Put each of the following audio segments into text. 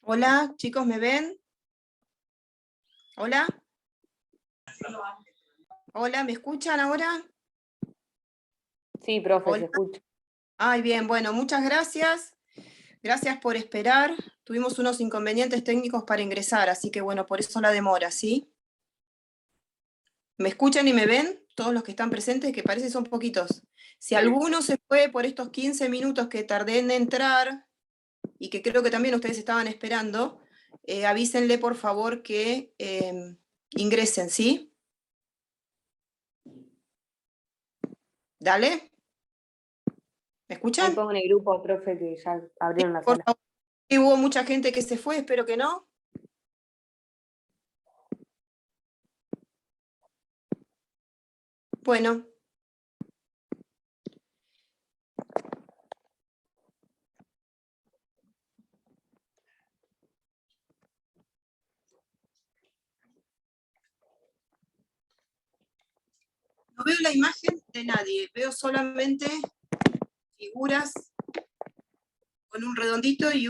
Hola, chicos, ¿me ven? Hola. Hola, ¿me escuchan ahora? Sí, profe, se Hola. escucha. Ay, bien, bueno, muchas gracias. Gracias por esperar. Tuvimos unos inconvenientes técnicos para ingresar, así que bueno, por eso la demora, ¿sí? ¿Me escuchan y me ven? Todos los que están presentes, que parece son poquitos. Si alguno se fue por estos 15 minutos que tardé en entrar, y que creo que también ustedes estaban esperando, avísenle por favor que ingresen, ¿sí? Dale. ¿Me Ahí escuchan? pongo en el grupo, profe, que ya abrieron la Por sala. favor. Sí, hubo mucha gente que se fue, espero que no. Bueno. No veo la imagen de nadie, veo solamente figuras con un redondito y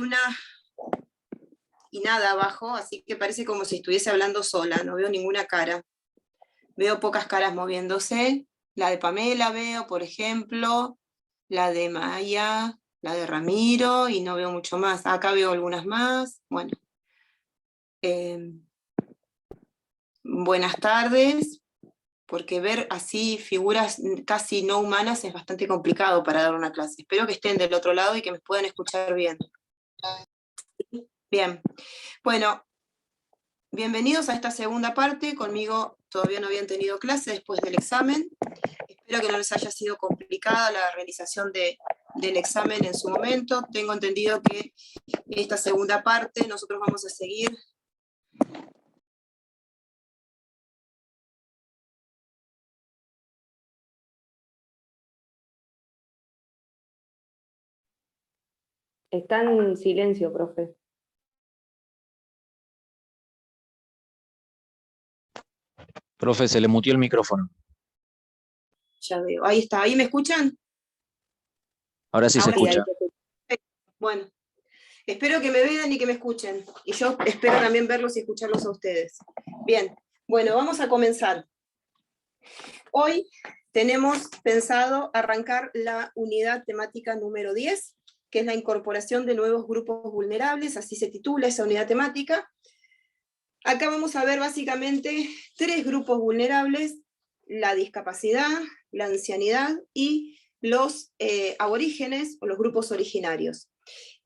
nada abajo, así que parece como si estuviese hablando sola, no veo ninguna cara. Veo pocas caras moviéndose, la de Pamela veo, por ejemplo, la de Maya, la de Ramiro, y no veo mucho más. Acá veo algunas más, bueno. Buenas tardes, porque ver así figuras casi no humanas es bastante complicado para dar una clase. Espero que estén del otro lado y que me puedan escuchar bien. Bien, bueno, bienvenidos a esta segunda parte. Conmigo todavía no habían tenido clase después del examen. Espero que no les haya sido complicada la realización del examen en su momento. Tengo entendido que en esta segunda parte nosotros vamos a seguir Está en silencio, profe. Profe, se le mutió el micrófono. ya veo. Ahí está, ¿ahí me escuchan? Ahora sí se Ahora sí, escucha. bueno. Espero que me vean y que me escuchen. Y yo espero también verlos y escucharlos a ustedes. Bien, bueno, vamos a comenzar. Hoy tenemos pensado arrancar la unidad temática número 10, que es la incorporación de nuevos grupos vulnerables, así se titula esa unidad temática. Acá vamos a ver básicamente 3 grupos vulnerables: la discapacidad, la ancianidad y los aborígenes o los grupos originarios.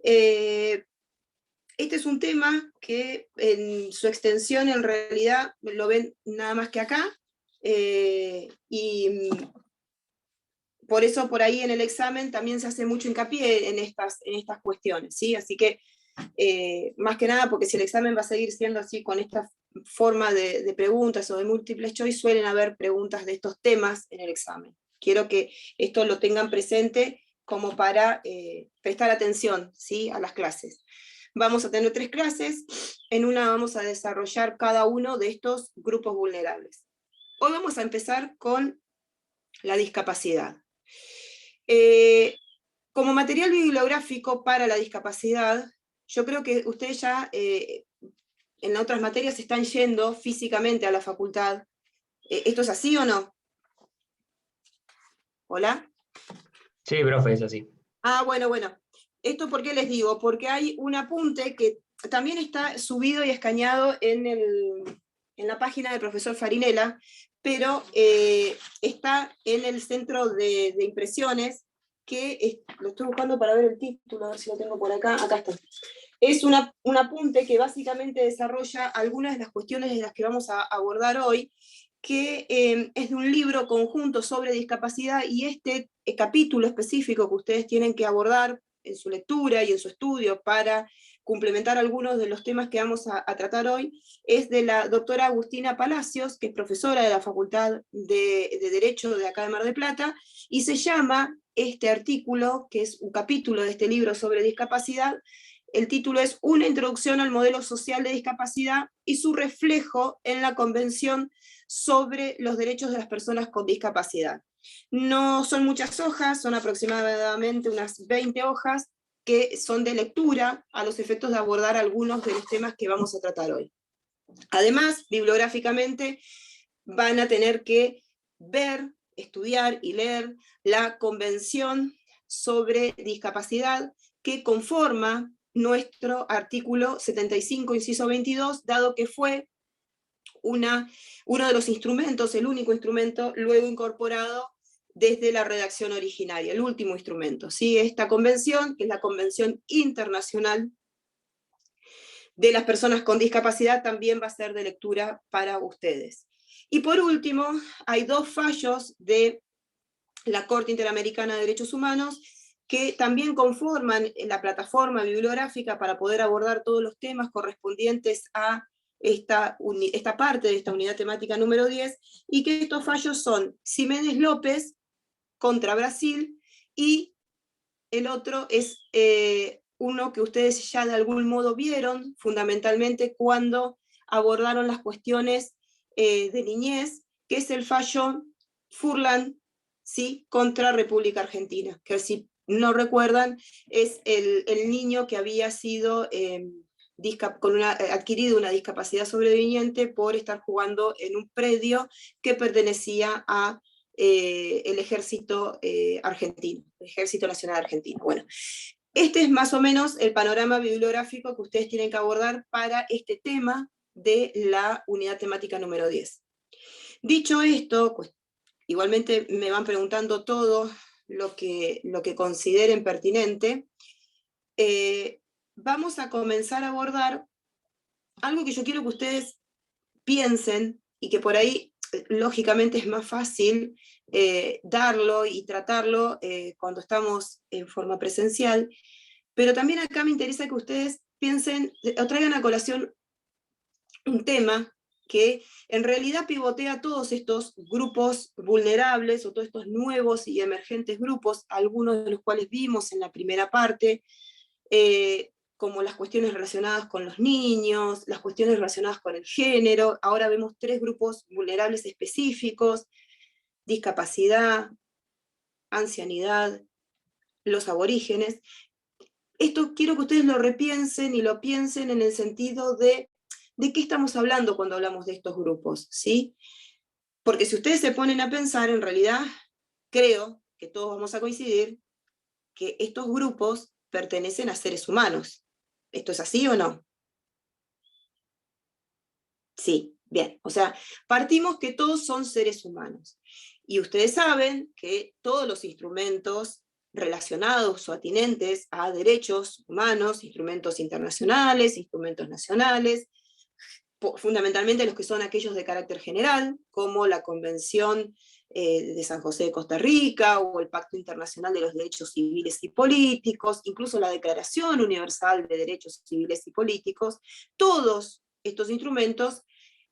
Este es un tema que en su extensión en realidad lo ven nada más que acá, y por eso por ahí en el examen también se hace mucho hincapié en estas cuestiones, ¿sí? Así que más que nada, porque si el examen va a seguir siendo así con esta forma de preguntas o de múltiples choice, suelen haber preguntas de estos temas en el examen. Quiero que esto lo tengan presente como para prestar atención, ¿sí?, a las clases. Vamos a tener 3 clases, en una vamos a desarrollar cada uno de estos grupos vulnerables. Hoy vamos a empezar con la discapacidad. Como material bibliográfico para la discapacidad, yo creo que ustedes ya en otras materias están yendo físicamente a la facultad. ¿Esto es así o no? ¿Hola? Sí, profe, es así. Ah, bueno. ¿Esto por qué les digo? Porque hay un apunte que también está subido y escaneado en la página del profesor Farinella, pero está en el centro de impresiones, que lo estoy buscando para ver el título, a ver si lo tengo por acá. Acá está. Es un apunte que básicamente desarrolla algunas de las cuestiones de las que vamos a abordar hoy, que es de un libro conjunto sobre discapacidad, y este capítulo específico que ustedes tienen que abordar en su lectura y en su estudio para complementar algunos de los temas que vamos a tratar hoy, es de la doctora Agustina Palacios, que es profesora de la Facultad de Derecho de acá de Mar del Plata, y se llama este artículo, que es un capítulo de este libro sobre discapacidad, el título es Una introducción al modelo social de discapacidad y su reflejo en la Convención sobre los derechos de las personas con discapacidad. No son muchas hojas, son aproximadamente unas 20 hojas, que son de lectura a los efectos de abordar algunos de los temas que vamos a tratar hoy. Además, bibliográficamente, van a tener que ver, estudiar y leer la Convención sobre Discapacidad que conforma nuestro artículo 75, inciso 22, dado que fue uno de los instrumentos, el único instrumento luego incorporado desde la redacción originaria, el último instrumento. ¿Sí? Esta convención, que es la Convención Internacional de las Personas con Discapacidad, también va a ser de lectura para ustedes. Y por último, hay dos fallos de la Corte Interamericana de Derechos Humanos que también conforman la plataforma bibliográfica para poder abordar todos los temas correspondientes a esta parte de esta unidad temática número 10, y que estos fallos son Ximénez López contra Brasil, y el otro es uno que ustedes ya de algún modo vieron, fundamentalmente cuando abordaron las cuestiones de niñez, que es el fallo Furlan, ¿sí?, contra República Argentina, que si no recuerdan, es el niño que había sido adquirido una discapacidad sobreviviente por estar jugando en un predio que pertenecía a el ejército argentino, el Ejército Nacional Argentino. Bueno, este es más o menos el panorama bibliográfico que ustedes tienen que abordar para este tema de la unidad temática número 10. Dicho esto, pues, igualmente me van preguntando todo lo que consideren pertinente. Vamos a comenzar a abordar algo que yo quiero que ustedes piensen, y que por ahí lógicamente es más fácil darlo y tratarlo cuando estamos en forma presencial, pero también acá me interesa que ustedes piensen o traigan a colación un tema que en realidad pivotea todos estos grupos vulnerables, o todos estos nuevos y emergentes grupos, algunos de los cuales vimos en la primera parte, como las cuestiones relacionadas con los niños, las cuestiones relacionadas con el género. Ahora vemos 3 grupos vulnerables específicos: discapacidad, ancianidad, los aborígenes. Esto quiero que ustedes lo repiensen, y lo piensen en el sentido de qué estamos hablando cuando hablamos de estos grupos, ¿sí? Porque si ustedes se ponen a pensar, en realidad creo que todos vamos a coincidir que estos grupos pertenecen a seres humanos. ¿Esto es así o no? Sí, bien. O sea, partimos que todos son seres humanos. Y ustedes saben que todos los instrumentos relacionados o atinentes a derechos humanos, instrumentos internacionales, instrumentos nacionales, fundamentalmente los que son aquellos de carácter general, como la Convención de San José de Costa Rica, o el Pacto Internacional de los Derechos Civiles y Políticos, incluso la Declaración Universal de Derechos Civiles y Políticos. Todos estos instrumentos,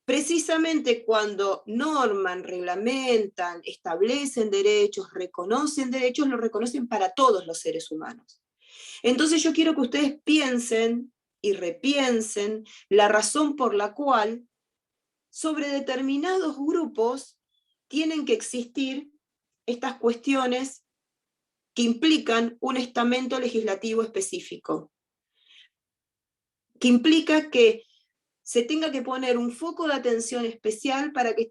precisamente cuando norman, reglamentan, establecen derechos, reconocen derechos, los reconocen para todos los seres humanos. Entonces yo quiero que ustedes piensen y repiensen la razón por la cual sobre determinados grupos tienen que existir estas cuestiones que implican un estamento legislativo específico, que implica que se tenga que poner un foco de atención especial para que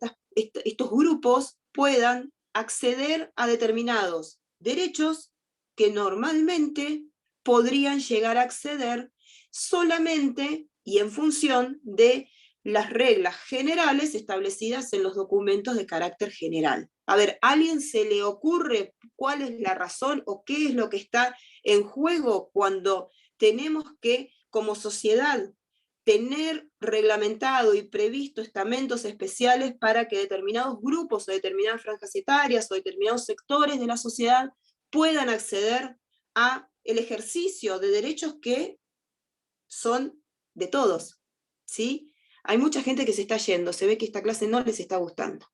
estos grupos puedan acceder a determinados derechos que normalmente podrían llegar a acceder solamente y en función de las reglas generales establecidas en los documentos de carácter general. A ver, ¿a alguien se le ocurre cuál es la razón o qué es lo que está en juego cuando tenemos que, como sociedad, tener reglamentado y previsto estamentos especiales para que determinados grupos o determinadas franjas etarias o determinados sectores de la sociedad puedan acceder a el ejercicio de derechos que son de todos, ¿sí? Hay mucha gente que se está yendo, se ve que esta clase no les está gustando,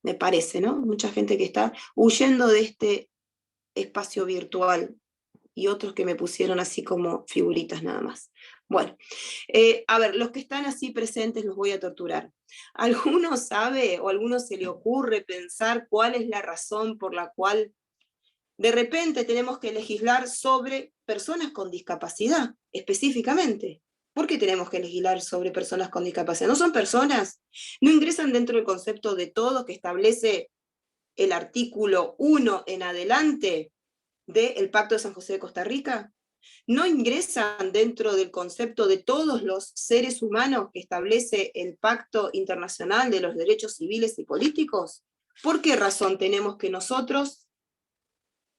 me parece, ¿no? Mucha gente que está huyendo de este espacio virtual, y otros que me pusieron así como figuritas nada más. Bueno, a ver, los que están así presentes los voy a torturar. ¿Alguno sabe o a alguno se le ocurre pensar cuál es la razón por la cual De repente tenemos que legislar sobre personas con discapacidad, específicamente. ¿Por qué tenemos que legislar sobre personas con discapacidad? ¿No son personas? ¿No ingresan dentro del concepto de todo que establece el artículo 1 en adelante del Pacto de San José de Costa Rica? ¿No ingresan dentro del concepto de todos los seres humanos que establece el Pacto Internacional de los Derechos Civiles y Políticos? ¿Por qué razón tenemos que nosotros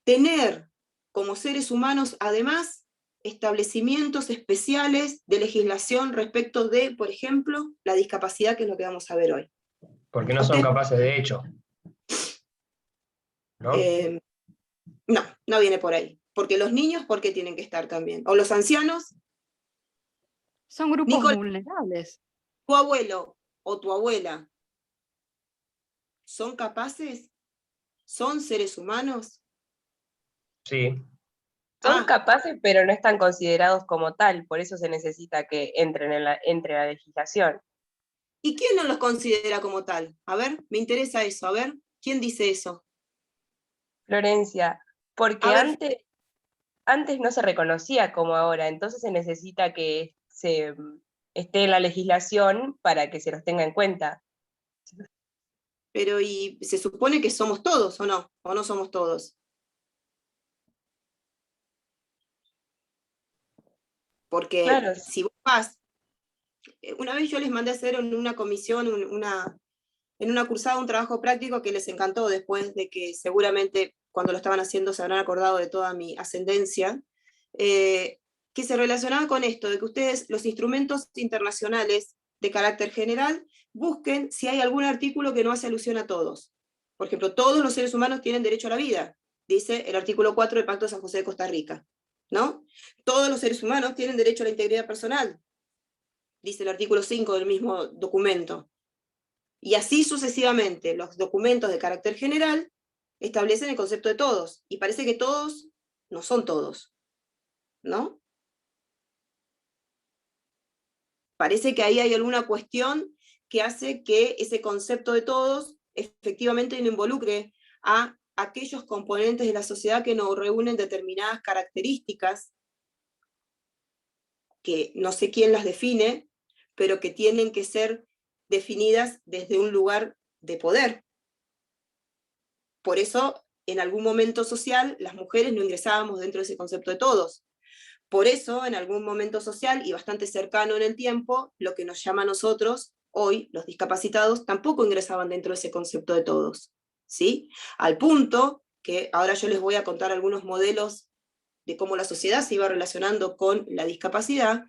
tener como seres humanos, además, establecimientos especiales de legislación respecto de, por ejemplo, la discapacidad, que es lo que vamos a ver hoy? Porque no son capaces de hecho. ¿No? No, no viene por ahí. Porque los niños, ¿por qué tienen que estar también? O los ancianos. Son grupos Nicolás, vulnerables. tu abuelo o tu abuela, ¿son capaces? ¿Son seres humanos? Sí. Son capaces, pero no están considerados como tal, por eso se necesita que entren entre la legislación. ¿Y quién no los considera como tal? A ver, me interesa eso, a ver, ¿quién dice eso? Florencia, porque A ver, antes no se reconocía como ahora, entonces se necesita que se esté en la legislación para que se los tenga en cuenta. pero ¿y se supone que somos todos o no? ¿O no somos todos? Porque Claro. si vos vas, una vez yo les mandé a hacer en una comisión, en una cursada, un trabajo práctico que les encantó, después de que seguramente cuando lo estaban haciendo se habrán acordado de toda mi ascendencia, que se relacionaba con esto, de que ustedes, los instrumentos internacionales de carácter general, busquen si hay algún artículo que no hace alusión a todos. Por ejemplo, todos los seres humanos tienen derecho a la vida, dice el artículo 4 del Pacto de San José de Costa Rica, ¿no? Todos los seres humanos tienen derecho a la integridad personal, dice el artículo 5 del mismo documento. Y así sucesivamente, los documentos de carácter general establecen el concepto de todos, y parece que todos no son todos, ¿no? Parece que ahí hay alguna cuestión que hace que ese concepto de todos efectivamente no involucre a aquellos componentes de la sociedad que no reúnen determinadas características, que no sé quién las define, pero que tienen que ser definidas desde un lugar de poder. Por eso, en algún momento social, las mujeres no ingresábamos dentro de ese concepto de todos. Por eso, en algún momento social, y bastante cercano en el tiempo, lo que nos llama a nosotros, hoy, los discapacitados, tampoco ingresaban dentro de ese concepto de todos, ¿sí? Al punto que ahora yo les voy a contar algunos modelos de cómo la sociedad se iba relacionando con la discapacidad,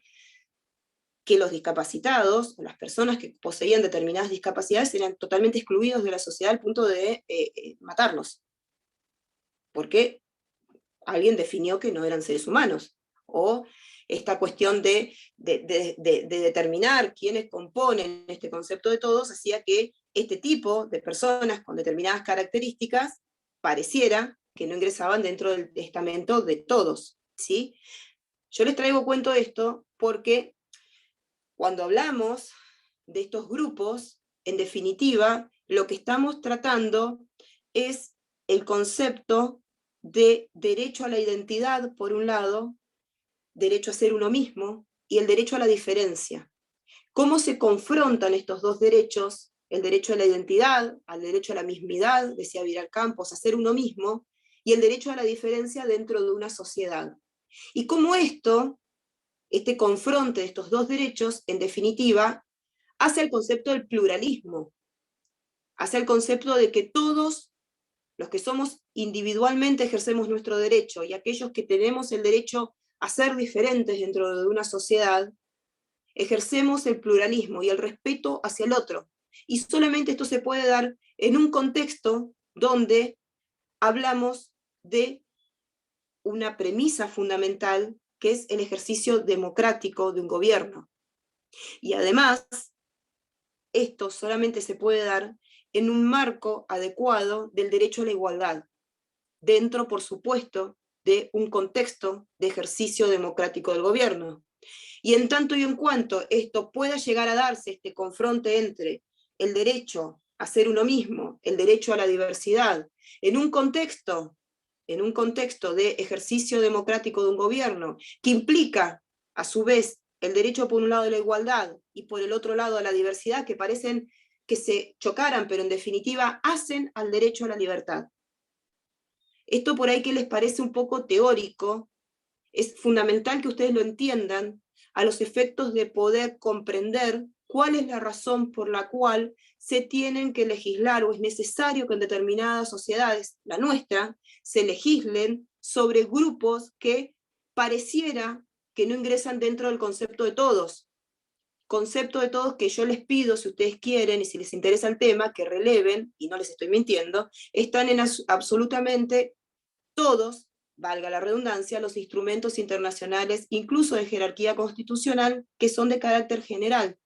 que los discapacitados, las personas que poseían determinadas discapacidades, eran totalmente excluidos de la sociedad al punto de matarlos. Porque alguien definió que no eran seres humanos. O esta cuestión de determinar quiénes componen este concepto de todos, hacía que este tipo de personas con determinadas características pareciera que no ingresaban dentro del estamento de todos, ¿sí? Yo les traigo cuento esto porque cuando hablamos de estos grupos, en definitiva, lo que estamos tratando es el concepto de derecho a la identidad, por un lado, derecho a ser uno mismo, y el derecho a la diferencia. ¿Cómo se confrontan estos dos derechos? El derecho a la identidad, al derecho a la mismidad, decía Vidal Campos, a ser uno mismo, y el derecho a la diferencia dentro de una sociedad. Y cómo este confronte de estos dos derechos, en definitiva, hace el concepto del pluralismo, hace el concepto de que todos los que somos individualmente ejercemos nuestro derecho, y aquellos que tenemos el derecho a ser diferentes dentro de una sociedad, ejercemos el pluralismo y el respeto hacia el otro. Y solamente esto se puede dar en un contexto donde hablamos de una premisa fundamental, que es el ejercicio democrático de un gobierno. Y además, esto solamente se puede dar en un marco adecuado del derecho a la igualdad, dentro, por supuesto, de un contexto de ejercicio democrático del gobierno. Y en tanto y en cuanto esto pueda llegar a darse, este confronte entre el derecho a ser uno mismo, el derecho a la diversidad, en un contexto en un contexto de ejercicio democrático de un gobierno, que implica, a su vez, el derecho por un lado de la igualdad y por el otro lado a la diversidad, que parecen que se chocaran, pero en definitiva hacen al derecho a la libertad. Esto por ahí que les parece un poco teórico, es fundamental que ustedes lo entiendan a los efectos de poder comprender cuál es la razón por la cual se tienen que legislar, o es necesario que en determinadas sociedades, la nuestra, se legislen sobre grupos que pareciera que no ingresan dentro del concepto de todos. Concepto de todos que yo les pido, si ustedes quieren y si les interesa el tema, que releven, y no les estoy mintiendo, están en absolutamente todos, valga la redundancia, los instrumentos internacionales, incluso de jerarquía constitucional, que son de carácter general.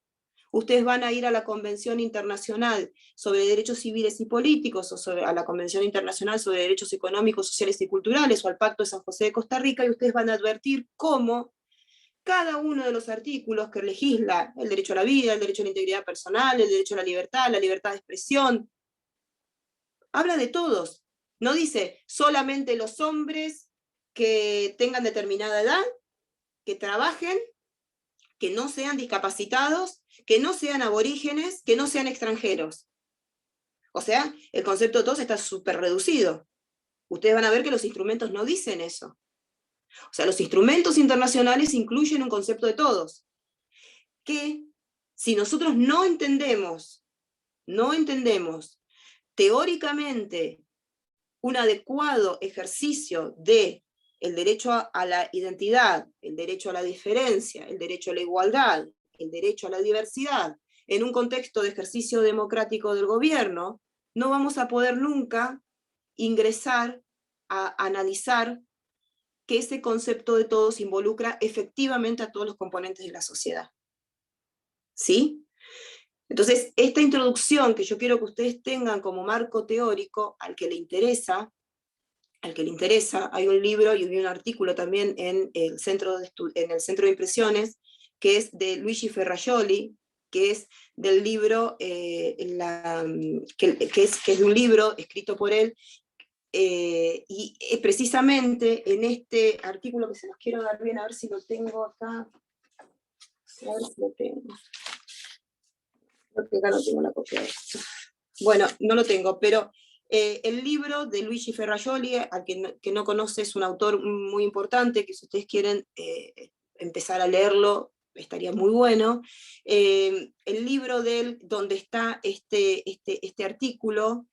Ustedes van a ir a la Convención Internacional sobre Derechos Civiles y Políticos, o a la Convención Internacional sobre Derechos Económicos, Sociales y Culturales, o al Pacto de San José de Costa Rica, y ustedes van a advertir cómo cada uno de los artículos que legisla el derecho a la vida, el derecho a la integridad personal, el derecho a la libertad de expresión, habla de todos. No dice solamente los hombres que tengan determinada edad, que trabajen, que no sean discapacitados, que no sean aborígenes, que no sean extranjeros. O sea, el concepto de todos está súper reducido. Ustedes van a ver que los instrumentos no dicen eso. O sea, los instrumentos internacionales incluyen un concepto de todos, que si nosotros no entendemos teóricamente un adecuado ejercicio de el derecho a la identidad, el derecho a la diferencia, el derecho a la igualdad, el derecho a la diversidad, en un contexto de ejercicio democrático del gobierno, no vamos a poder nunca ingresar a analizar que ese concepto de todos involucra efectivamente a todos los componentes de la sociedad. ¿Sí? Entonces, esta introducción que yo quiero que ustedes tengan como marco teórico, al que le interesa, hay un libro y un artículo también en el Centro de Impresiones, que es de Luigi Ferrajoli, que es del libro, que es de un libro escrito por él, y precisamente en este artículo que se los quiero dar bien, a ver si lo tengo acá, a ver si lo tengo. Creo que acá no tengo la copia de esto. Bueno, no lo tengo, pero el libro de Luigi Ferrajoli, al que no conoce, es un autor muy importante, que si ustedes quieren empezar a leerlo, estaría muy bueno. El libro de él, donde está este artículo,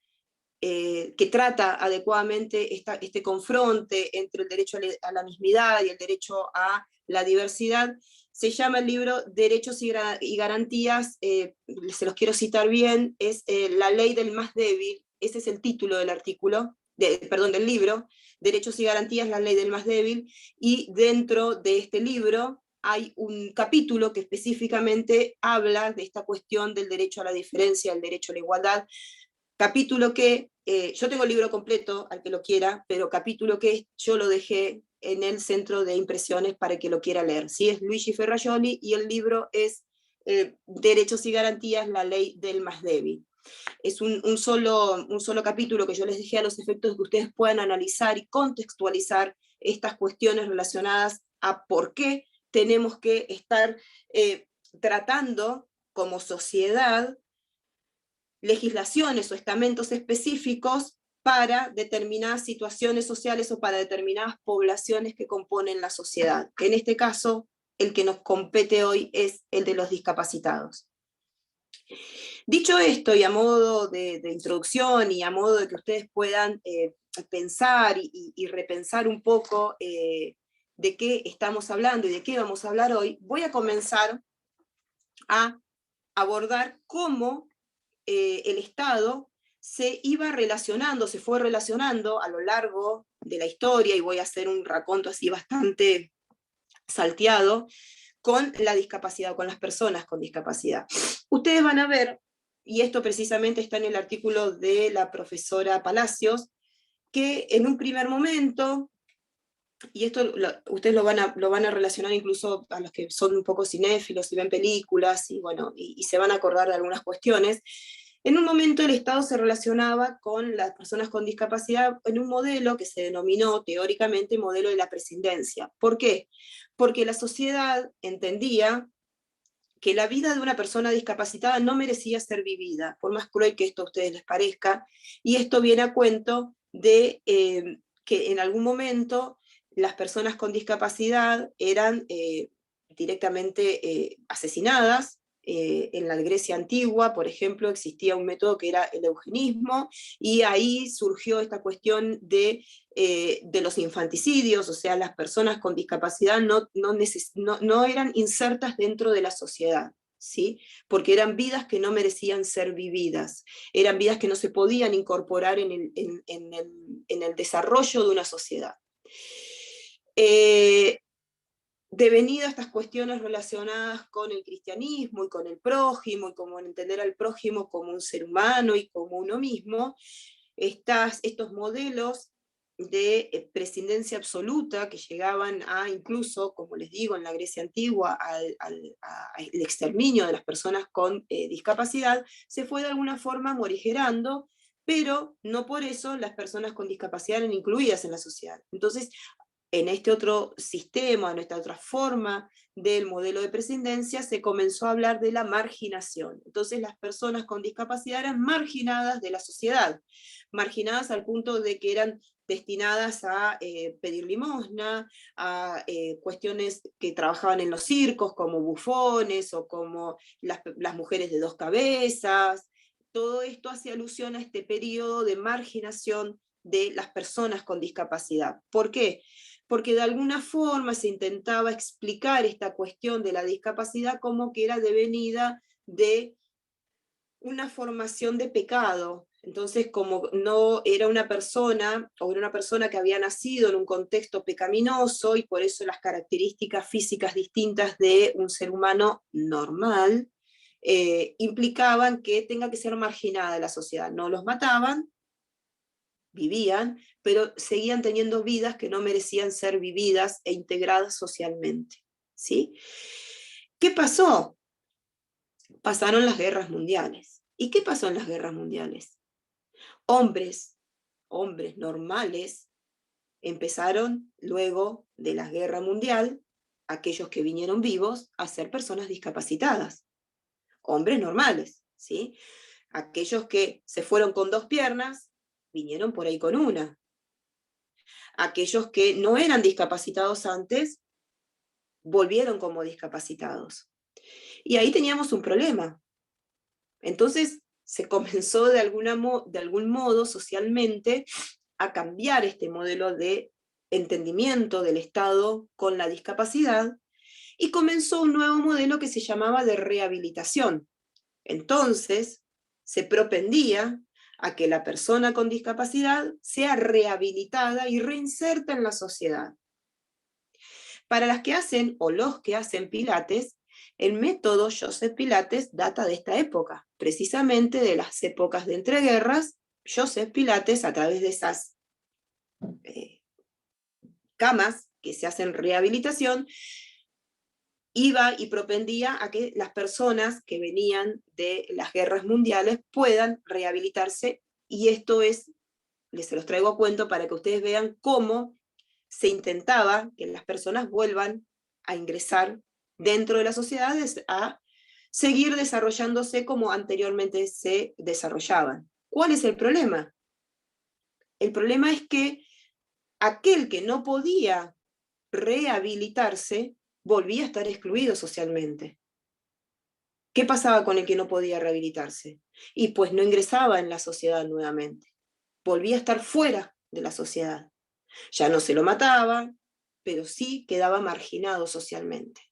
que trata adecuadamente este confronte entre el derecho a la mismidad y el derecho a la diversidad, se llama el libro Derechos y Garantías, se los quiero citar bien, es La ley del más débil, ese es el título del artículo, del libro, Derechos y Garantías, la ley del más débil, y dentro de este libro hay un capítulo que específicamente habla de esta cuestión del derecho a la diferencia, el derecho a la igualdad, capítulo que, yo tengo el libro completo, al que lo quiera, pero capítulo que yo lo dejé en el Centro de Impresiones para que lo quiera leer. ¿Sí? Es Luigi Ferrajoli y el libro es Derechos y Garantías, la ley del más débil. Es un solo capítulo que yo les dejé a los efectos de que ustedes puedan analizar y contextualizar estas cuestiones relacionadas a por qué tenemos que estar tratando como sociedad legislaciones o estamentos específicos para determinadas situaciones sociales o para determinadas poblaciones que componen la sociedad. En este caso, el que nos compete hoy es el de los discapacitados. Dicho esto, y a modo de introducción, y a modo de que ustedes puedan pensar y repensar un poco de qué estamos hablando y de qué vamos a hablar hoy, voy a comenzar a abordar cómo el Estado se fue relacionando a lo largo de la historia, y voy a hacer un raconto así bastante salteado, con la discapacidad, con las personas con discapacidad. Ustedes van a ver, y esto precisamente está en el artículo de la profesora Palacios, que en un primer momento, y esto ustedes lo van a relacionar incluso a los que son un poco cinéfilos y ven películas, y bueno, y se van a acordar de algunas cuestiones, En un momento el Estado se relacionaba con las personas con discapacidad en un modelo que se denominó teóricamente modelo de la prescindencia. ¿Por qué? Porque la sociedad entendía que la vida de una persona discapacitada no merecía ser vivida, por más cruel que esto a ustedes les parezca, y esto viene a cuento de que en algún momento las personas con discapacidad eran directamente asesinadas. En la Grecia antigua, por ejemplo, existía un método que era el eugenismo, y ahí surgió esta cuestión de los infanticidios, o sea, las personas con discapacidad no eran insertas dentro de la sociedad, ¿sí? Porque eran vidas que no merecían ser vividas, eran vidas que no se podían incorporar en el desarrollo de una sociedad. Devenido a estas cuestiones relacionadas con el cristianismo y con el prójimo, y como entender al prójimo como un ser humano y como uno mismo, estos modelos de prescindencia absoluta que llegaban a incluso, como les digo, en la Grecia antigua, al exterminio de las personas con discapacidad, se fue de alguna forma morigerando, pero no por eso las personas con discapacidad eran incluidas en la sociedad. Entonces, en este otro sistema, en esta otra forma del modelo de prescindencia, se comenzó a hablar de la marginación. Entonces las personas con discapacidad eran marginadas de la sociedad, marginadas al punto de que eran destinadas a pedir limosna, a cuestiones que trabajaban en los circos, como bufones, o como las mujeres de 2 cabezas. Todo esto hace alusión a este periodo de marginación de las personas con discapacidad. ¿Por qué? Porque de alguna forma se intentaba explicar esta cuestión de la discapacidad como que era devenida de una formación de pecado. Entonces, como no era una persona, o era una persona que había nacido en un contexto pecaminoso, y por eso las características físicas distintas de un ser humano normal, implicaban que tenga que ser marginada de la sociedad. No los mataban, vivían, pero seguían teniendo vidas que no merecían ser vividas e integradas socialmente, ¿sí? ¿Qué pasó? Pasaron las guerras mundiales. ¿Y qué pasó en las guerras mundiales? Hombres normales, empezaron luego de la guerra mundial, aquellos que vinieron vivos, a ser personas discapacitadas. Hombres normales, ¿sí? Aquellos que se fueron con 2 piernas, vinieron por ahí con una. Aquellos que no eran discapacitados antes, volvieron como discapacitados. Y ahí teníamos un problema. Entonces se comenzó de algún modo socialmente a cambiar este modelo de entendimiento del Estado con la discapacidad, y comenzó un nuevo modelo que se llamaba de rehabilitación. Entonces se propendía a que la persona con discapacidad sea rehabilitada y reinserta en la sociedad. Para las que hacen, o los que hacen Pilates, el método Joseph Pilates data de esta época, precisamente de las épocas de entreguerras. Joseph Pilates, a través de esas camas que se hacen rehabilitación, iba y propendía a que las personas que venían de las guerras mundiales puedan rehabilitarse, y esto se los traigo a cuento para que ustedes vean cómo se intentaba que las personas vuelvan a ingresar dentro de la sociedad, a seguir desarrollándose como anteriormente se desarrollaban. ¿Cuál es el problema? El problema es que aquel que no podía rehabilitarse volvía a estar excluido socialmente. ¿Qué pasaba con el que no podía rehabilitarse? Y pues no ingresaba en la sociedad nuevamente. Volvía a estar fuera de la sociedad. Ya no se lo mataba, pero sí quedaba marginado socialmente.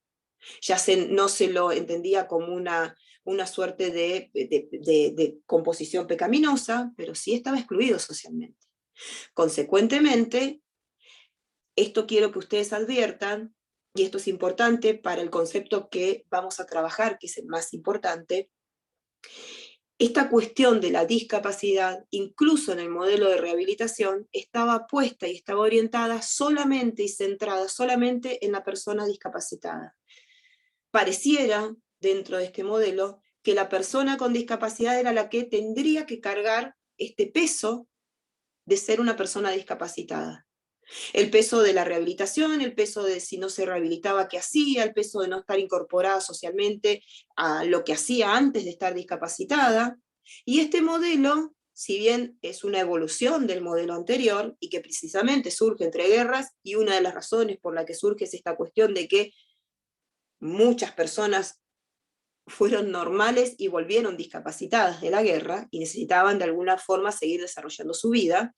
Ya no se lo entendía como una suerte de composición pecaminosa, pero sí estaba excluido socialmente. Consecuentemente, esto quiero que ustedes adviertan, y esto es importante para el concepto que vamos a trabajar, que es el más importante. Esta cuestión de la discapacidad, incluso en el modelo de rehabilitación, estaba puesta y estaba orientada solamente y centrada solamente en la persona discapacitada. Pareciera, dentro de este modelo, que la persona con discapacidad era la que tendría que cargar este peso de ser una persona discapacitada. El peso de la rehabilitación, el peso de si no se rehabilitaba, qué hacía, el peso de no estar incorporada socialmente a lo que hacía antes de estar discapacitada. Y este modelo, si bien es una evolución del modelo anterior, y que precisamente surge entre guerras, y una de las razones por la que surge es esta cuestión de que muchas personas fueron normales y volvieron discapacitadas de la guerra, y necesitaban de alguna forma seguir desarrollando su vida,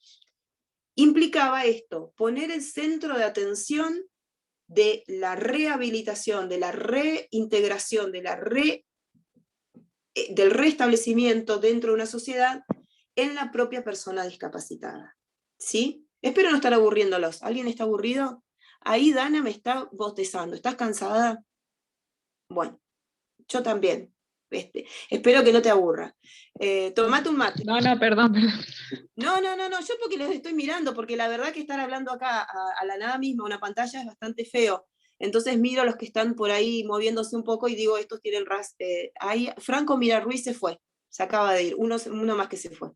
implicaba esto, poner el centro de atención de la rehabilitación, de la reintegración, del restablecimiento dentro de una sociedad en la propia persona discapacitada. ¿Sí? Espero no estar aburriéndolos. ¿Alguien está aburrido? Ahí Dana me está bostezando. ¿Estás cansada? Bueno, yo también. Espero que no te aburra. Tomate un mate. No, perdón. No, yo porque los estoy mirando, porque la verdad que estar hablando acá a la nada misma, una pantalla, es bastante feo. Entonces miro a los que están por ahí moviéndose un poco y digo, estos tienen ahí, Franco Mira Ruiz se fue, se acaba de ir, uno más que se fue.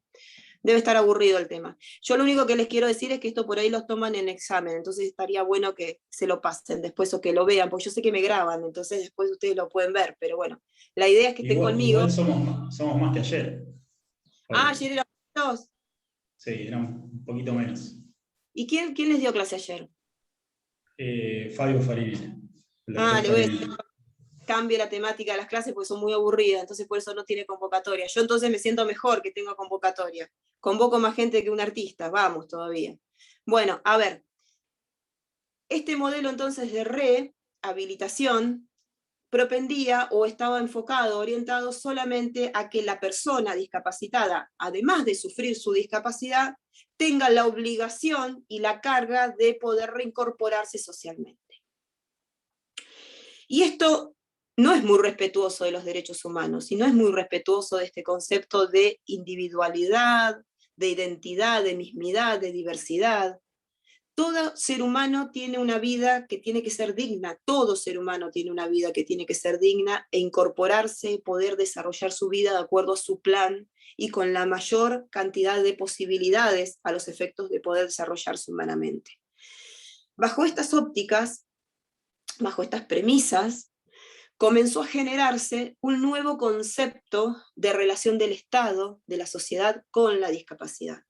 Debe estar aburrido el tema. Yo lo único que les quiero decir es que esto por ahí los toman en examen, entonces estaría bueno que se lo pasen después o que lo vean, porque yo sé que me graban, entonces después ustedes lo pueden ver, pero bueno, la idea es que estén conmigo. Igual somos más que ayer. Ayer eran dos. Sí, era un poquito menos. ¿Y quién les dio clase ayer? Fabio Farinella. Le voy a decir, cambie la temática de las clases porque son muy aburridas, entonces por eso no tiene convocatoria. Yo entonces me siento mejor que tengo convocatoria. Convoco más gente que un artista, vamos todavía. Bueno, a ver. Este modelo entonces de rehabilitación propendía o estaba enfocado, orientado solamente a que la persona discapacitada, además de sufrir su discapacidad, tenga la obligación y la carga de poder reincorporarse socialmente. Y esto no es muy respetuoso de los derechos humanos, y no es muy respetuoso de este concepto de individualidad, de identidad, de mismidad, de diversidad. Todo ser humano tiene una vida que tiene que ser digna, todo ser humano tiene una vida que tiene que ser digna e incorporarse, poder desarrollar su vida de acuerdo a su plan y con la mayor cantidad de posibilidades a los efectos de poder desarrollarse humanamente. Bajo estas ópticas, bajo estas premisas, comenzó a generarse un nuevo concepto de relación del Estado, de la sociedad con la discapacidad.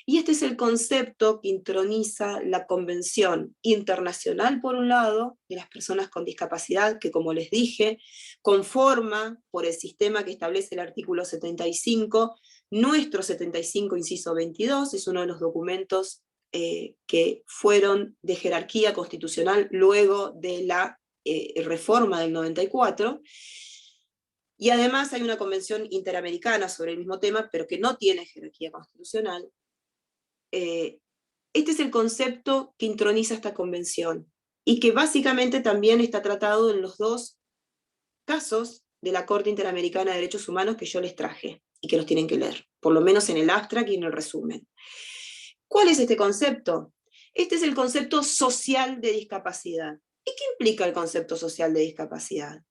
Y este es el concepto que introniza la Convención Internacional, por un lado, de las personas con discapacidad, que como les dije, conforma por el sistema que establece el artículo 75, nuestro 75, inciso 22, es uno de los documentos que fueron de jerarquía constitucional luego de la reforma del 94, y además hay una convención interamericana sobre el mismo tema, pero que no tiene jerarquía constitucional. Este es el concepto que introniza esta convención, y que básicamente también está tratado en los dos casos de la Corte Interamericana de Derechos Humanos que yo les traje, y que los tienen que leer, por lo menos en el abstract y en el resumen. ¿Cuál es este concepto? Este es el concepto social de discapacidad. ¿Y qué implica el concepto social de discapacidad?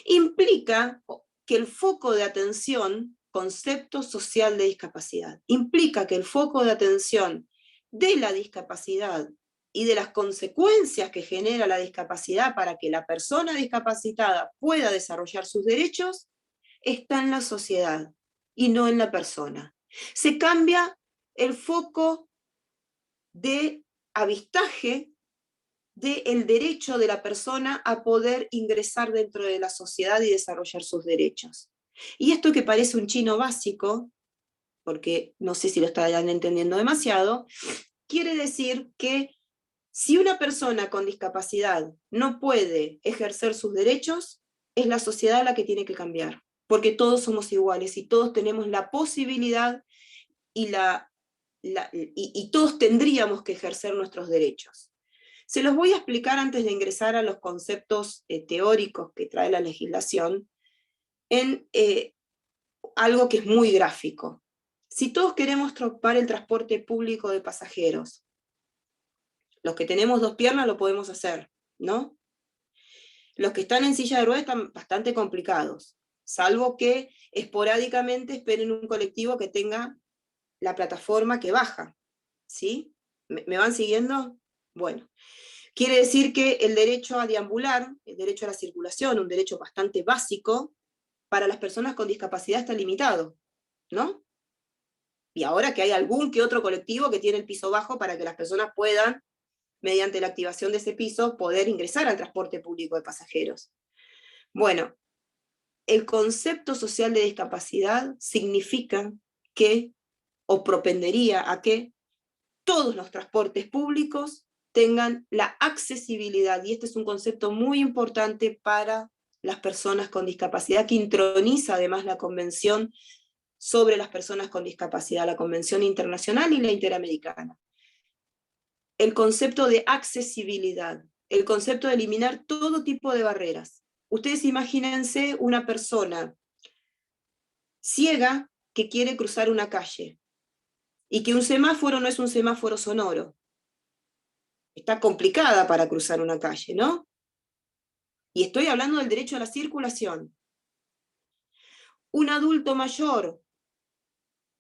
Implica que el foco de atención, concepto social de discapacidad, implica que el foco de atención de la discapacidad y de las consecuencias que genera la discapacidad para que la persona discapacitada pueda desarrollar sus derechos, está en la sociedad y no en la persona. Se cambia el foco de avistaje del derecho de la persona a poder ingresar dentro de la sociedad y desarrollar sus derechos. Y esto que parece un chino básico, porque no sé si lo están entendiendo demasiado, quiere decir que si una persona con discapacidad no puede ejercer sus derechos, es la sociedad la que tiene que cambiar, porque todos somos iguales y todos tenemos la posibilidad y todos tendríamos que ejercer nuestros derechos. Se los voy a explicar antes de ingresar a los conceptos teóricos que trae la legislación, en algo que es muy gráfico. Si todos queremos topar el transporte público de pasajeros, los que tenemos dos piernas lo podemos hacer, ¿no? Los que están en silla de ruedas están bastante complicados. salvo que esporádicamente esperen un colectivo que tenga la plataforma que baja, ¿sí? ¿Me van siguiendo? Bueno, quiere decir que el derecho a deambular, el derecho a la circulación, un derecho bastante básico, para las personas con discapacidad está limitado, ¿no? Y ahora que hay algún que otro colectivo que tiene el piso bajo para que las personas puedan, mediante la activación de ese piso, poder ingresar al transporte público de pasajeros. Bueno, el concepto social de discapacidad significa que, o propendería a que, todos los transportes públicos tengan la accesibilidad, y este es un concepto muy importante para las personas con discapacidad, que introniza además la Convención sobre las personas con discapacidad, la Convención Internacional y la Interamericana. El concepto de accesibilidad, el concepto de eliminar todo tipo de barreras. Ustedes imagínense una persona ciega que quiere cruzar una calle, y que un semáforo no es un semáforo sonoro. Está complicada para cruzar una calle, ¿no? Y estoy hablando del derecho a la circulación. Un adulto mayor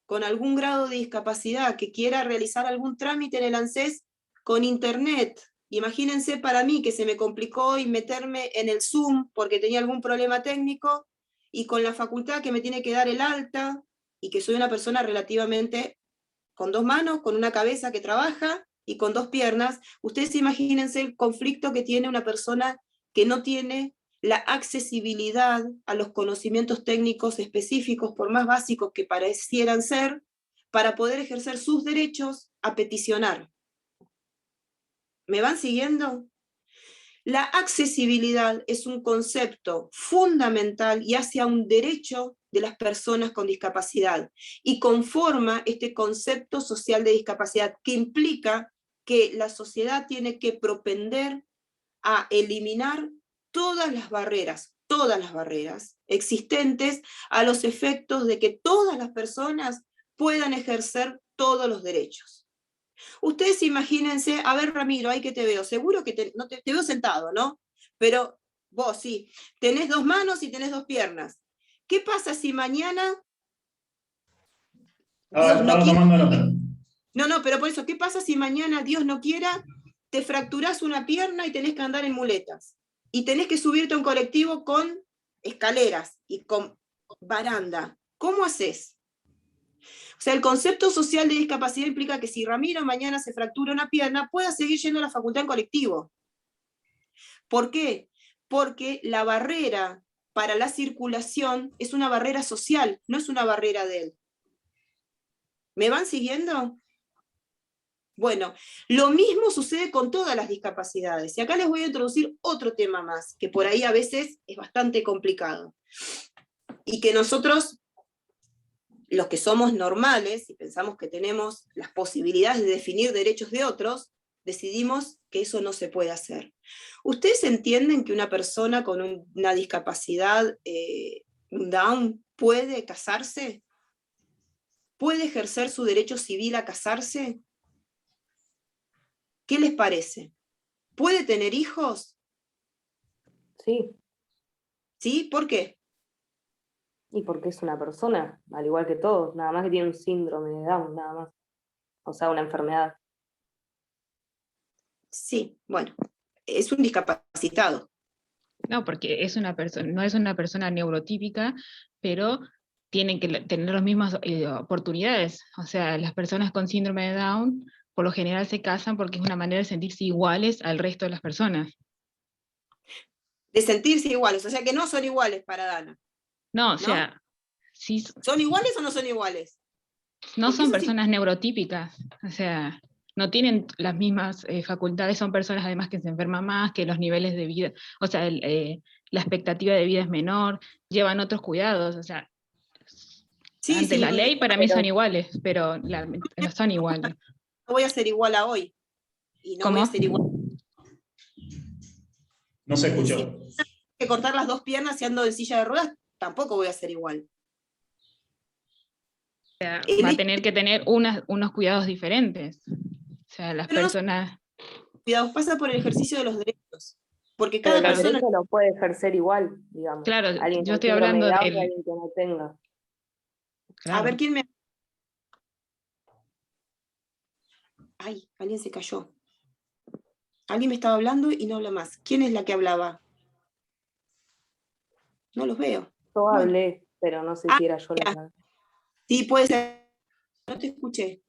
con algún grado de discapacidad que quiera realizar algún trámite en el ANSES con internet. Imagínense para mí que se me complicó y meterme en el Zoom porque tenía algún problema técnico, y con la facultad que me tiene que dar el alta, y que soy una persona relativamente con 2 manos, con una cabeza que trabaja y con 2 piernas. Ustedes imagínense el conflicto que tiene una persona que no tiene la accesibilidad a los conocimientos técnicos específicos, por más básicos que parecieran ser, para poder ejercer sus derechos a peticionar. ¿Me van siguiendo? La accesibilidad es un concepto fundamental y hacia un derecho de las personas con discapacidad, y conforma este concepto social de discapacidad, que implica que la sociedad tiene que propender a eliminar todas las barreras existentes a los efectos de que todas las personas puedan ejercer todos los derechos. Ustedes imagínense, a ver Ramiro, ahí que te veo, seguro que te veo sentado, ¿no? Pero vos sí, tenés 2 manos y tenés 2 piernas. ¿Qué pasa si mañana... Estaba tomando nota. No, pero por eso, ¿qué pasa si mañana, Dios no quiera, te fracturás una pierna y tenés que andar en muletas? Y tenés que subirte a un colectivo con escaleras y con baranda. ¿Cómo haces? O sea, el concepto social de discapacidad implica que si Ramiro mañana se fractura una pierna, pueda seguir yendo a la facultad en colectivo. ¿Por qué? Porque la barrera para la circulación es una barrera social, no es una barrera de él. ¿Me van siguiendo? Bueno, lo mismo sucede con todas las discapacidades. Y acá les voy a introducir otro tema más, que por ahí a veces es bastante complicado. Y que nosotros, los que somos normales, y pensamos que tenemos las posibilidades de definir derechos de otros, decidimos que eso no se puede hacer. ¿Ustedes entienden que una persona con una discapacidad Down puede casarse? ¿Puede ejercer su derecho civil a casarse? ¿Qué les parece? ¿Puede tener hijos? Sí, ¿Sí? ¿Por qué? y porque es una persona, al igual que todos, nada más que tiene un síndrome de Down, nada más. O sea, una enfermedad. Sí, bueno, es un discapacitado. No, porque es una persona, no es una persona neurotípica, pero tienen que tener las mismas oportunidades. O sea, las personas con síndrome de Down por lo general se casan porque es una manera de sentirse iguales al resto de las personas. De sentirse iguales, o sea que no son iguales para Dana. No, o ¿No? sea, sí, ¿Son iguales o no son iguales? no Porque son eso sí. personas neurotípicas, o sea, no tienen las mismas facultades, son personas además que se enferman más, que los niveles de vida, o sea, la expectativa de vida es menor, llevan otros cuidados, o sea, Sí, ante sí, la ley para mí pero- son iguales, pero no son iguales. No voy a ser igual a hoy. Y no voy ¿Cómo? a ser igual. No se Si escuchó. tengo que cortar las 2 piernas y ando en silla de ruedas, tampoco voy a ser igual. O sea, El va a hecho tener que tener unos cuidados diferentes. O sea, las Pero no- personas... cuidados pasa por el ejercicio de los derechos. Porque Pero cada los persona... derechos los puede ejercer igual, digamos. Claro, Alguien yo con estoy síndrome hablando de Down del... y alguien que no tenga. claro. A ver, ¿quién me...? Ay, alguien se cayó. Alguien me estaba hablando y no habla más. ¿Quién es la que hablaba? No los veo. Yo Bueno. hablé, pero no sé Ah, si era yo la ya. que... Sí, puede ser. No te escuché.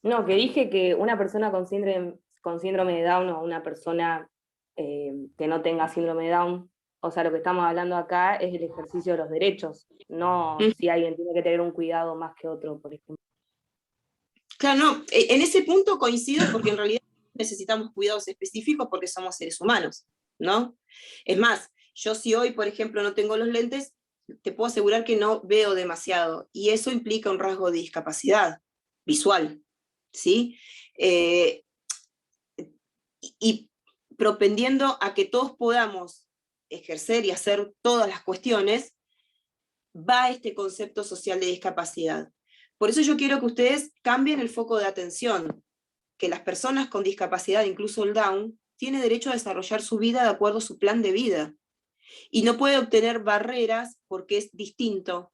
No, que dije que una persona con síndrome de Down o una persona que no tenga síndrome de Down, o sea, lo que estamos hablando acá es el ejercicio de los derechos, no si alguien tiene que tener un cuidado más que otro, por ejemplo. Claro, no, en ese punto coincido porque en realidad necesitamos cuidados específicos porque somos seres humanos, ¿no? Es más, yo si hoy, por ejemplo, no tengo los lentes, te puedo asegurar que no veo demasiado, y eso implica un rasgo de discapacidad visual, ¿sí? Y propendiendo a que todos podamos ejercer y hacer todas las cuestiones, va este concepto social de discapacidad. Por eso yo quiero que ustedes cambien el foco de atención, que las personas con discapacidad, incluso el Down, tiene derecho a desarrollar su vida de acuerdo a su plan de vida. Y no puede obtener barreras porque es distinto,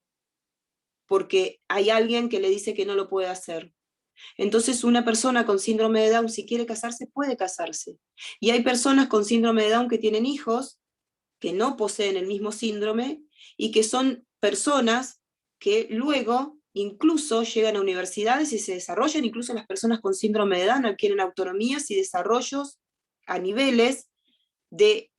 porque hay alguien que le dice que no lo puede hacer. Entonces una persona con síndrome de Down, si quiere casarse, puede casarse. Y hay personas con síndrome de Down que tienen hijos, que no poseen el mismo síndrome, y que son personas que luego incluso llegan a universidades y se desarrollan, incluso las personas con síndrome de Down adquieren autonomías y desarrollos a niveles de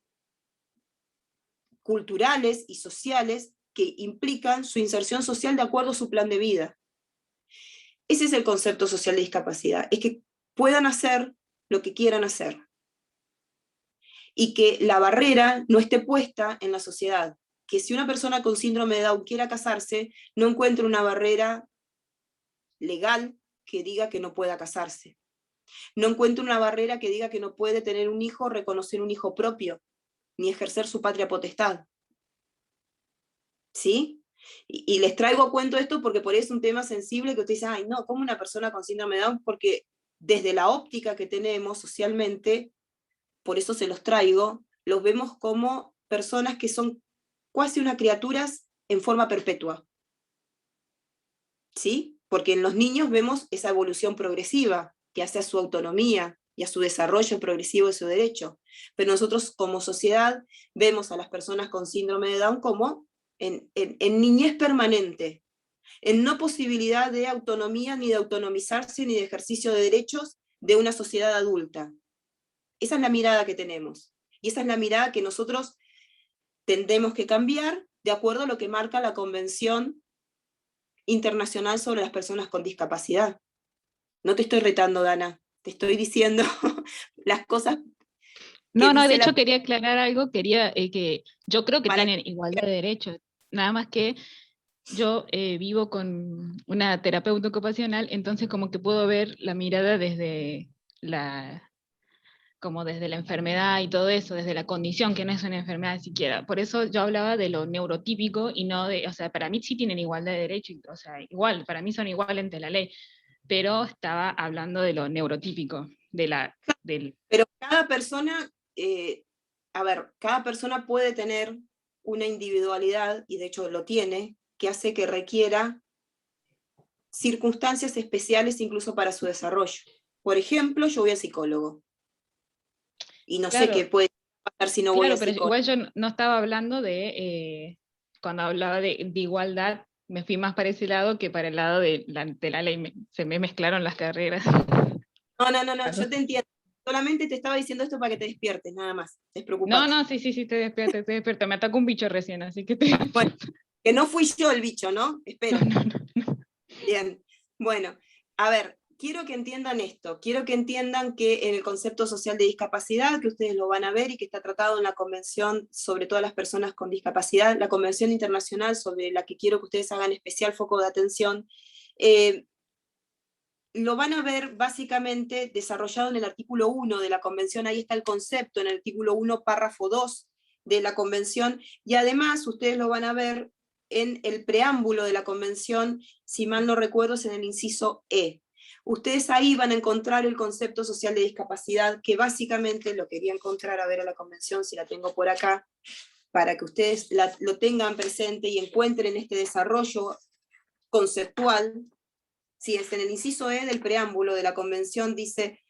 culturales y sociales que implican su inserción social de acuerdo a su plan de vida. Ese es el concepto social de discapacidad, es que puedan hacer lo que quieran hacer y que la barrera no esté puesta en la sociedad, que si una persona con síndrome de Down quiera casarse, no encuentre una barrera legal que diga que no pueda casarse. No encuentre una barrera que diga que no puede tener un hijo, reconocer un hijo propio, ni ejercer su patria potestad. ¿Sí? Y les traigo a cuento esto porque por eso es un tema sensible que ustedes dicen, ay no, ¿cómo una persona con síndrome de Down? Porque desde la óptica que tenemos socialmente, por eso se los traigo, los vemos como personas que son casi unas criaturas en forma perpetua. ¿Sí? Porque en los niños vemos esa evolución progresiva que hace a su autonomía y a su desarrollo progresivo de su derecho. Pero nosotros como sociedad vemos a las personas con síndrome de Down como en niñez permanente, en no posibilidad de autonomía, ni de autonomizarse, ni de ejercicio de derechos de una sociedad adulta. Esa es la mirada que tenemos. Y esa es la mirada que nosotros tendremos que cambiar de acuerdo a lo que marca la Convención Internacional sobre las Personas con Discapacidad. No te estoy retando, Dana, te estoy diciendo las cosas. No, de hecho quería aclarar algo, que yo creo que Para... tienen igualdad de derechos, nada más que yo vivo con una terapeuta ocupacional, entonces como que puedo ver la mirada desde como desde la enfermedad y todo eso, desde la condición, que no es una enfermedad siquiera. Por eso yo hablaba de lo neurotípico y no de, o sea, para mí sí tienen igualdad de derechos, o sea, igual, para mí son iguales ante la ley, pero estaba hablando de lo neurotípico, Pero cada persona, cada persona puede tener una individualidad, y de hecho lo tiene, que hace que requiera circunstancias especiales incluso para su desarrollo. Por ejemplo, yo voy al psicólogo, y no sé qué puede pasar si no voy al psicólogo. Pero igual yo no estaba hablando de, cuando hablaba de igualdad, me fui más para ese lado que para el lado de la ley, se me mezclaron las carreras. No, yo te entiendo. Solamente te estaba diciendo esto para que te despiertes, nada más. Despreocupate. No, sí, estoy despierta. Me atacó un bicho recién, así que Bueno, que no fui yo el bicho, ¿no? Espero. No. Bien. Bueno, a ver, quiero que entiendan esto. Quiero que entiendan que en el concepto social de discapacidad, que ustedes lo van a ver y que está tratado en la Convención sobre todas las personas con discapacidad, la Convención Internacional sobre la que quiero que ustedes hagan especial foco de atención, lo van a ver básicamente desarrollado en el artículo 1 de la Convención. Ahí está el concepto, en el artículo 1, párrafo 2 de la Convención, y además ustedes lo van a ver en el preámbulo de la Convención, si mal no recuerdo, es en el inciso E. ustedes ahí van a encontrar el concepto social de discapacidad, que básicamente lo quería encontrar, a ver a la convención si la tengo por acá, para que ustedes lo tengan presente y encuentren este desarrollo conceptual. Si es en el inciso E del preámbulo de la convención, dice: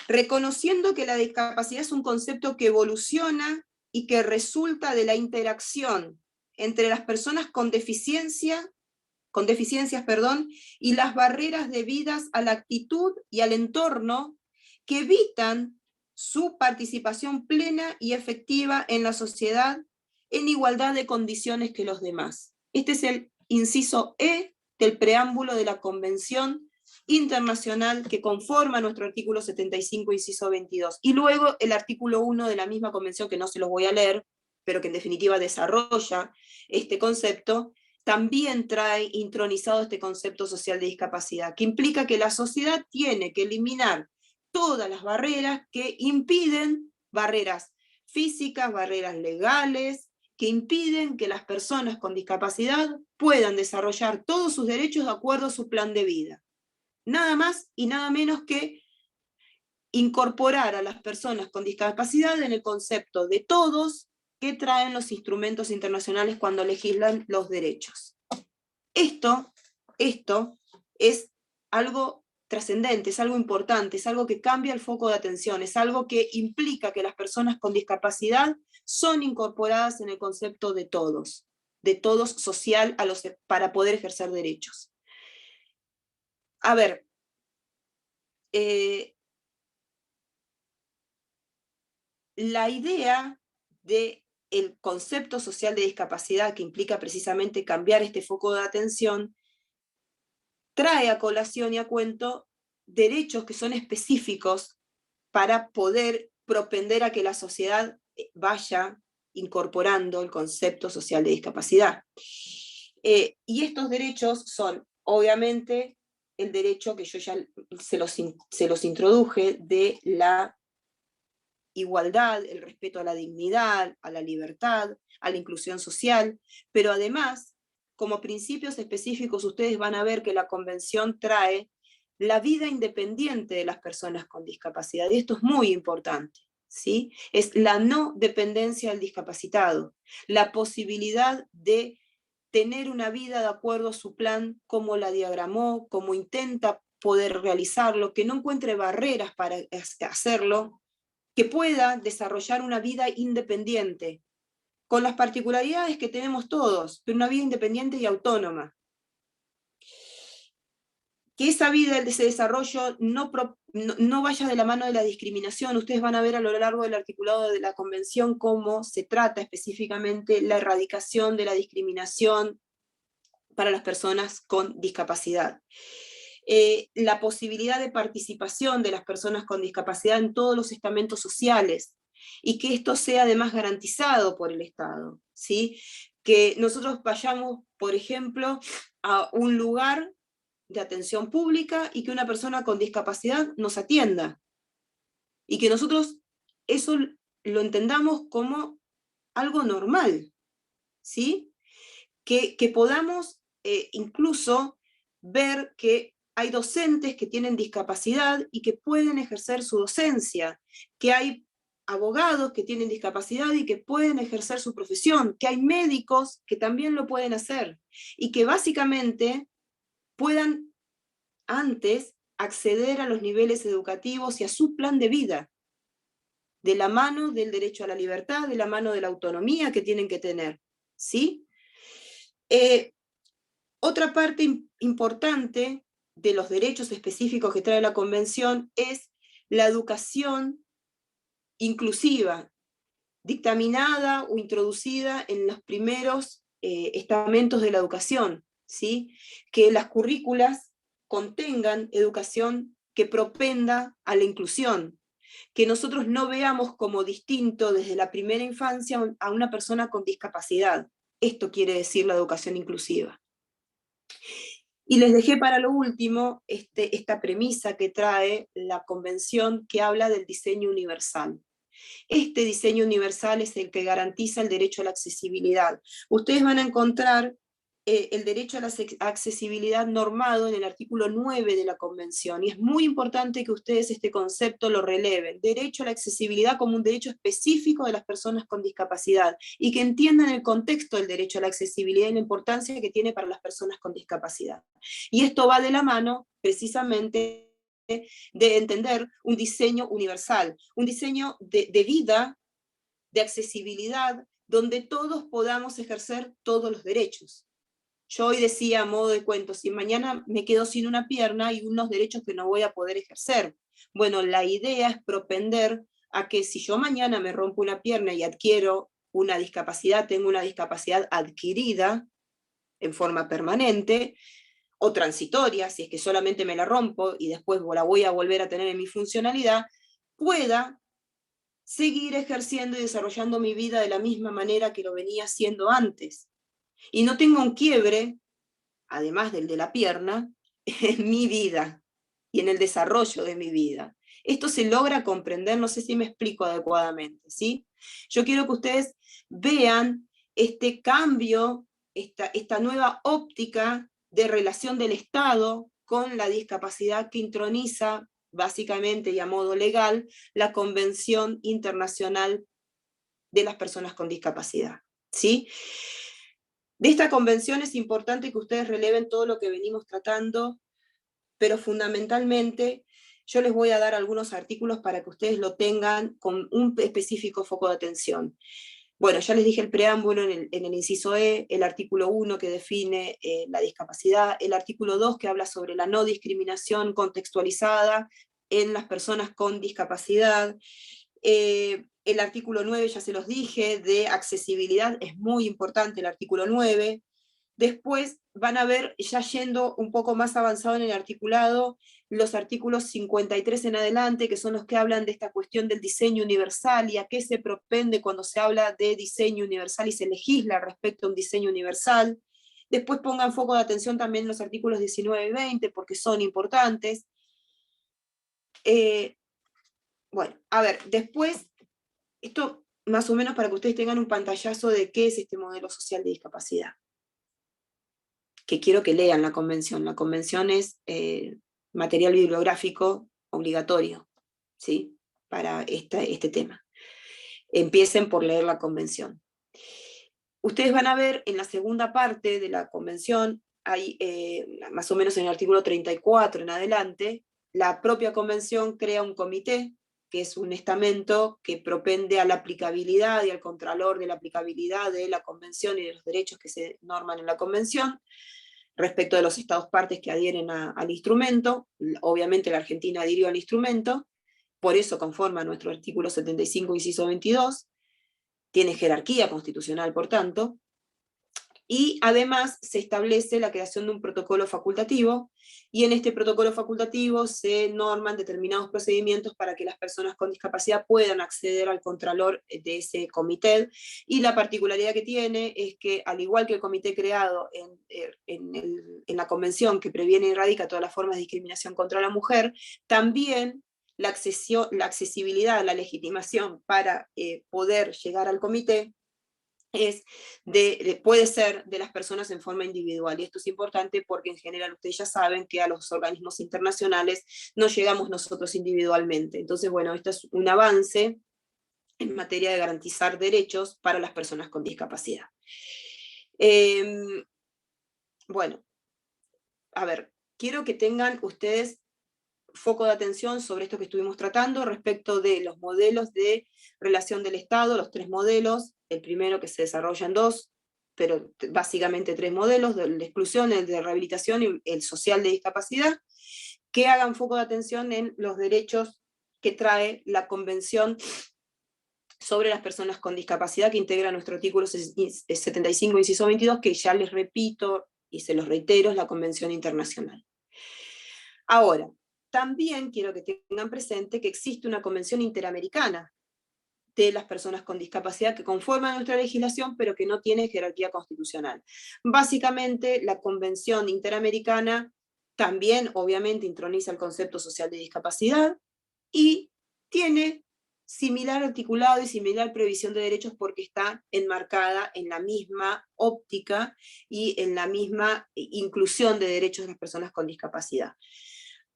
reconociendo que la discapacidad es un concepto que evoluciona y que resulta de la interacción entre las personas con deficiencias, y las barreras debidas a la actitud y al entorno que evitan su participación plena y efectiva en la sociedad en igualdad de condiciones que los demás. Este es el inciso E del preámbulo de la Convención Internacional que conforma nuestro artículo 75, inciso 22. Y luego el artículo 1 de la misma convención, que no se los voy a leer, pero que en definitiva desarrolla este concepto, también trae intronizado este concepto social de discapacidad, que implica que la sociedad tiene que eliminar todas las barreras que impiden, barreras físicas, barreras legales, que impiden que las personas con discapacidad puedan desarrollar todos sus derechos de acuerdo a su plan de vida. Nada más y nada menos que incorporar a las personas con discapacidad en el concepto de todos que traen los instrumentos internacionales cuando legislan los derechos. Esto es algo trascendente, es algo importante, es algo que cambia el foco de atención, es algo que implica que las personas con discapacidad son incorporadas en el concepto de todos social para poder ejercer derechos. A ver, la idea del concepto social de discapacidad, que implica precisamente cambiar este foco de atención, trae a colación y a cuento derechos que son específicos para poder propender a que la sociedad vaya incorporando el concepto social de discapacidad. Y estos derechos son, obviamente, el derecho que yo ya se los introduje, de la igualdad, el respeto a la dignidad, a la libertad, a la inclusión social, pero además, como principios específicos, ustedes van a ver que la Convención trae la vida independiente de las personas con discapacidad, y esto es muy importante, ¿sí? Es la no dependencia del discapacitado, la posibilidad de tener una vida de acuerdo a su plan, como la diagramó, como intenta poder realizarlo, que no encuentre barreras para hacerlo, que pueda desarrollar una vida independiente, con las particularidades que tenemos todos, pero una vida independiente y autónoma. Que esa vida, ese desarrollo, no vaya de la mano de la discriminación. Ustedes van a ver a lo largo del articulado de la Convención cómo se trata específicamente la erradicación de la discriminación para las personas con discapacidad. La posibilidad de participación de las personas con discapacidad en todos los estamentos sociales, y que esto sea además garantizado por el Estado, ¿sí? Que nosotros vayamos, por ejemplo, a un lugar de atención pública y que una persona con discapacidad nos atienda, y que nosotros eso lo entendamos como algo normal, ¿sí? Que podamos incluso ver que hay docentes que tienen discapacidad y que pueden ejercer su docencia, que hay abogados que tienen discapacidad y que pueden ejercer su profesión, que hay médicos que también lo pueden hacer, y que básicamente puedan antes acceder a los niveles educativos y a su plan de vida, de la mano del derecho a la libertad, de la mano de la autonomía que tienen que tener, ¿sí? Otra parte importante de los derechos específicos que trae la Convención es la educación inclusiva, dictaminada o introducida en los primeros estamentos de la educación, ¿sí? Que las currículas contengan educación que propenda a la inclusión, que nosotros no veamos como distinto desde la primera infancia a una persona con discapacidad. Esto quiere decir la educación inclusiva. Y les dejé para lo último esta premisa que trae la Convención, que habla del diseño universal. Este diseño universal es el que garantiza el derecho a la accesibilidad. Ustedes van a encontrar el derecho a la accesibilidad normado en el artículo 9 de la Convención, y es muy importante que ustedes este concepto lo releven, derecho a la accesibilidad como un derecho específico de las personas con discapacidad, y que entiendan el contexto del derecho a la accesibilidad y la importancia que tiene para las personas con discapacidad. Y esto va de la mano, precisamente, de entender un diseño universal, un diseño de vida, de accesibilidad, donde todos podamos ejercer todos los derechos. Yo hoy decía a modo de cuento, si mañana me quedo sin una pierna, hay unos derechos que no voy a poder ejercer. Bueno, la idea es propender a que si yo mañana me rompo una pierna y adquiero una discapacidad, tengo una discapacidad adquirida en forma permanente, o transitoria, si es que solamente me la rompo y después la voy a volver a tener en mi funcionalidad, pueda seguir ejerciendo y desarrollando mi vida de la misma manera que lo venía haciendo antes. Y no tenga un quiebre, además del de la pierna, en mi vida y en el desarrollo de mi vida. Esto se logra comprender, no sé si me explico adecuadamente, ¿sí? Yo quiero que ustedes vean este cambio, esta nueva óptica de relación del Estado con la discapacidad que introniza, básicamente y a modo legal, la Convención Internacional de las Personas con Discapacidad, ¿sí? De esta convención es importante que ustedes releven todo lo que venimos tratando, pero fundamentalmente yo les voy a dar algunos artículos para que ustedes lo tengan con un específico foco de atención. Bueno, ya les dije el preámbulo en el inciso E, el artículo 1 que define la discapacidad, el artículo 2 que habla sobre la no discriminación contextualizada en las personas con discapacidad, el artículo 9 ya se los dije, de accesibilidad, es muy importante el artículo 9. Después van a ver, ya yendo un poco más avanzado en el articulado, los artículos 53 en adelante, que son los que hablan de esta cuestión del diseño universal y a qué se propende cuando se habla de diseño universal y se legisla respecto a un diseño universal. Después pongan foco de atención también en los artículos 19 y 20, porque son importantes. Bueno, a ver, después, esto más o menos para que ustedes tengan un pantallazo de qué es este modelo social de discapacidad. Que quiero que lean la convención. La convención es material bibliográfico obligatorio, ¿sí? Para este tema. Empiecen por leer la convención. Ustedes van a ver en la segunda parte de la convención, hay, más o menos en el artículo 34 en adelante, la propia convención crea un comité, que es un estamento que propende a la aplicabilidad y al contralor de la aplicabilidad de la convención y de los derechos que se norman en la convención, respecto de los estados partes que adhieren al instrumento. Obviamente la Argentina adhirió al instrumento, por eso conforma nuestro artículo 75, inciso 22, tiene jerarquía constitucional, por tanto, y además se establece la creación de un protocolo facultativo, y en este protocolo facultativo se norman determinados procedimientos para que las personas con discapacidad puedan acceder al contralor de ese comité, y la particularidad que tiene es que, al igual que el comité creado en la convención que previene y erradica todas las formas de discriminación contra la mujer, también la accesibilidad, la legitimación para poder llegar al comité puede ser de las personas en forma individual, y esto es importante porque en general ustedes ya saben que a los organismos internacionales no llegamos nosotros individualmente. Entonces, bueno, esto es un avance en materia de garantizar derechos para las personas con discapacidad. Bueno, a ver, quiero que tengan ustedes foco de atención sobre esto que estuvimos tratando respecto de los modelos de relación del Estado, los 3 modelos, el primero que se desarrolla en 2, pero básicamente 3 modelos, el de exclusión, el de rehabilitación y el social de discapacidad, que hagan foco de atención en los derechos que trae la Convención sobre las personas con discapacidad, que integra nuestro artículo 75, inciso 22, que ya les repito y se los reitero, es la Convención Internacional. Ahora, también quiero que tengan presente que existe una convención interamericana de las personas con discapacidad que conforma nuestra legislación, pero que no tiene jerarquía constitucional. Básicamente, la convención interamericana también, obviamente, introniza el concepto social de discapacidad y tiene similar articulado y similar previsión de derechos porque está enmarcada en la misma óptica y en la misma inclusión de derechos de las personas con discapacidad.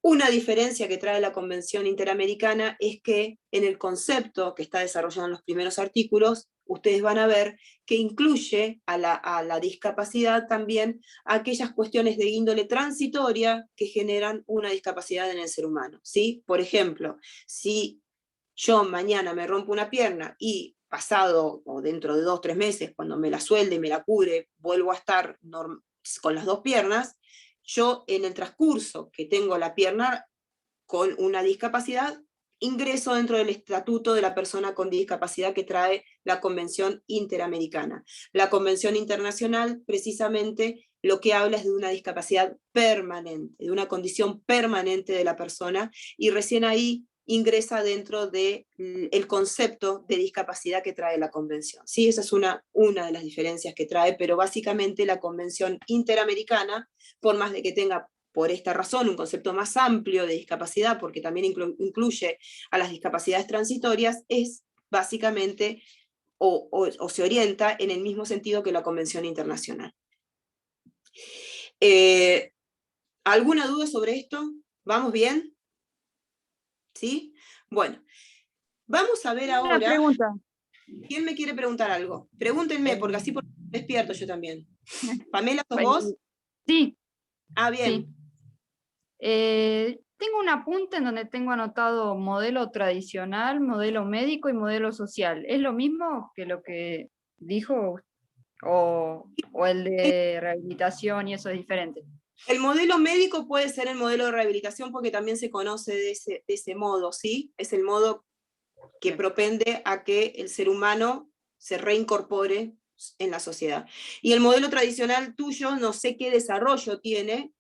Una diferencia que trae la Convención Interamericana es que en el concepto que está desarrollado en los primeros artículos, ustedes van a ver que incluye a la discapacidad también aquellas cuestiones de índole transitoria que generan una discapacidad en el ser humano, ¿sí? Por ejemplo, si yo mañana me rompo una pierna y pasado o dentro de 2 o 3 meses, cuando me la suelde y me la cure, vuelvo a estar con las 2 piernas, yo en el transcurso que tengo la pierna con una discapacidad, ingreso dentro del estatuto de la persona con discapacidad que trae la Convención Interamericana. La Convención Internacional, precisamente, lo que habla es de una discapacidad permanente, de una condición permanente de la persona, y recién ahí ingresa dentro del concepto de discapacidad que trae la Convención. Sí, esa es una de las diferencias que trae, pero básicamente la Convención Interamericana, por más de que tenga por esta razón un concepto más amplio de discapacidad, porque también incluye a las discapacidades transitorias, es básicamente o se orienta en el mismo sentido que la Convención Internacional. ¿Alguna duda sobre esto? ¿Vamos bien? ¿Sí? Bueno, vamos a ver ahora... Una pregunta. ¿Quién me quiere preguntar algo? Pregúntenme, porque así despierto yo también. ¿Pamela, sos vos? Sí. Ah, bien. Sí. Tengo un apunte en donde tengo anotado modelo tradicional, modelo médico y modelo social. ¿Es lo mismo que lo que dijo? ¿O el de rehabilitación y eso es diferente? El modelo médico puede ser el modelo de rehabilitación porque también se conoce de ese modo, ¿sí? Es el modo que propende a que el ser humano se reincorpore en la sociedad. Y el modelo tradicional tuyo, no sé qué desarrollo tiene,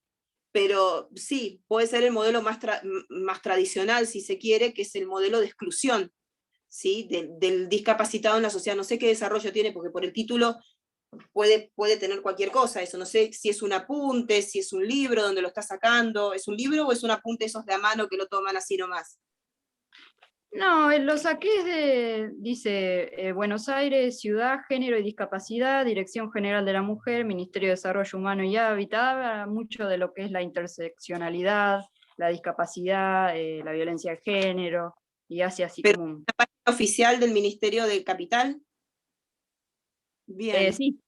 pero sí, puede ser el modelo más tradicional, si se quiere, que es el modelo de exclusión, ¿sí? Del discapacitado en la sociedad. No sé qué desarrollo tiene, porque por el título puede tener cualquier cosa, eso no sé si es un apunte, si es un libro donde lo está sacando, ¿es un libro o es un apunte esos de a mano que lo toman así nomás? No, lo saqué dice Buenos Aires, Ciudad, Género y Discapacidad, Dirección General de la Mujer, Ministerio de Desarrollo Humano y Hábitat, habla mucho de lo que es la interseccionalidad, la discapacidad, la violencia de género, y hace así Pero como un... ¿la página oficial del Ministerio de Capital? Bien. Sí,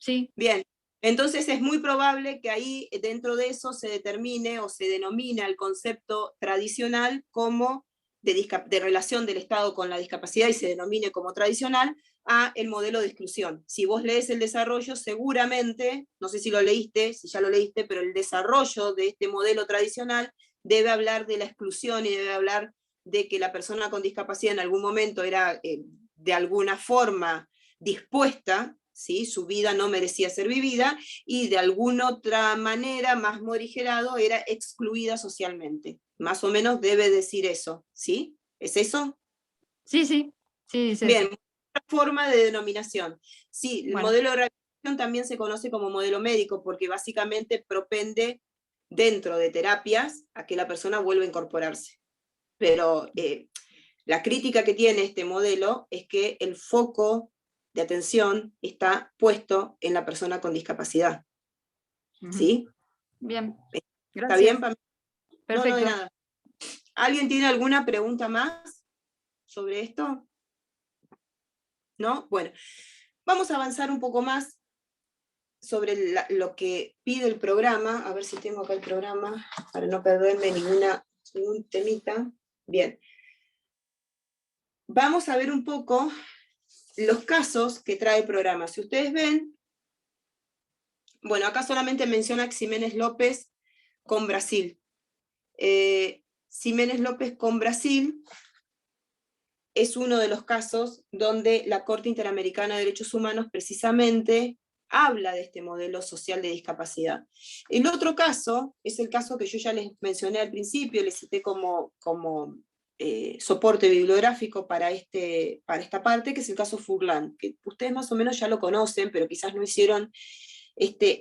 sí. Bien. Entonces es muy probable que ahí dentro de eso se determine o se denomina el concepto tradicional como de relación del Estado con la discapacidad y se denomine como tradicional a el modelo de exclusión. Si vos lees el desarrollo, seguramente, no sé si lo leíste, si ya lo leíste, pero el desarrollo de este modelo tradicional debe hablar de la exclusión y debe hablar de que la persona con discapacidad en algún momento era de alguna forma dispuesta, ¿sí? Su vida no merecía ser vivida, y de alguna otra manera, más morigerado, era excluida socialmente. Más o menos debe decir eso, ¿sí? ¿Es eso? Sí, sí, sí, dice Bien, eso. otra forma de denominación. Sí, el Bueno. modelo de rehabilitación también se conoce como modelo médico, porque básicamente propende dentro de terapias a que la persona vuelva a incorporarse. Pero la crítica que tiene este modelo es que el foco de atención está puesto en la persona con discapacidad. ¿Sí? Bien. ¿Está Gracias. bien, Pamela? Perfecto. No, de nada. ¿Alguien tiene alguna pregunta más sobre esto? ¿No? Bueno, vamos a avanzar un poco más sobre lo que pide el programa. A ver si tengo acá el programa para no perderme ningún temita. Bien. Vamos a ver un poco los casos que trae el programa. Si ustedes ven, bueno, acá solamente menciona Ximénez López con Brasil. Ximénez López con Brasil es uno de los casos donde la Corte Interamericana de Derechos Humanos precisamente habla de este modelo social de discapacidad. El otro caso es el caso que yo ya les mencioné al principio, les cité como soporte bibliográfico para esta parte, que es el caso Furlan, que ustedes más o menos ya lo conocen, pero quizás no hicieron este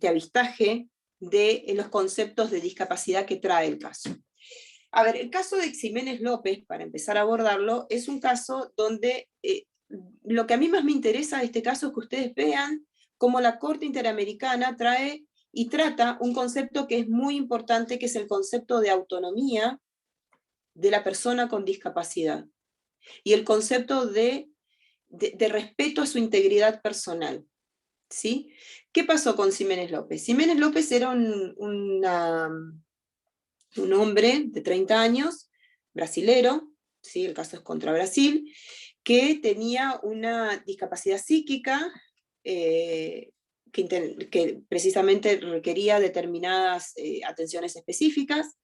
avistaje de los conceptos de discapacidad que trae el caso. A ver, el caso de Ximénez López, para empezar a abordarlo, es un caso donde lo que a mí más me interesa de este caso es que ustedes vean cómo la Corte Interamericana trae y trata un concepto que es muy importante, que es el concepto de autonomía de la persona con discapacidad, y el concepto de respeto a su integridad personal. ¿Sí? ¿Qué pasó con Ximénez López? Ximénez López era un hombre de 30 años, brasilero, ¿sí? El caso es contra Brasil, que tenía una discapacidad psíquica que precisamente requería determinadas atenciones específicas.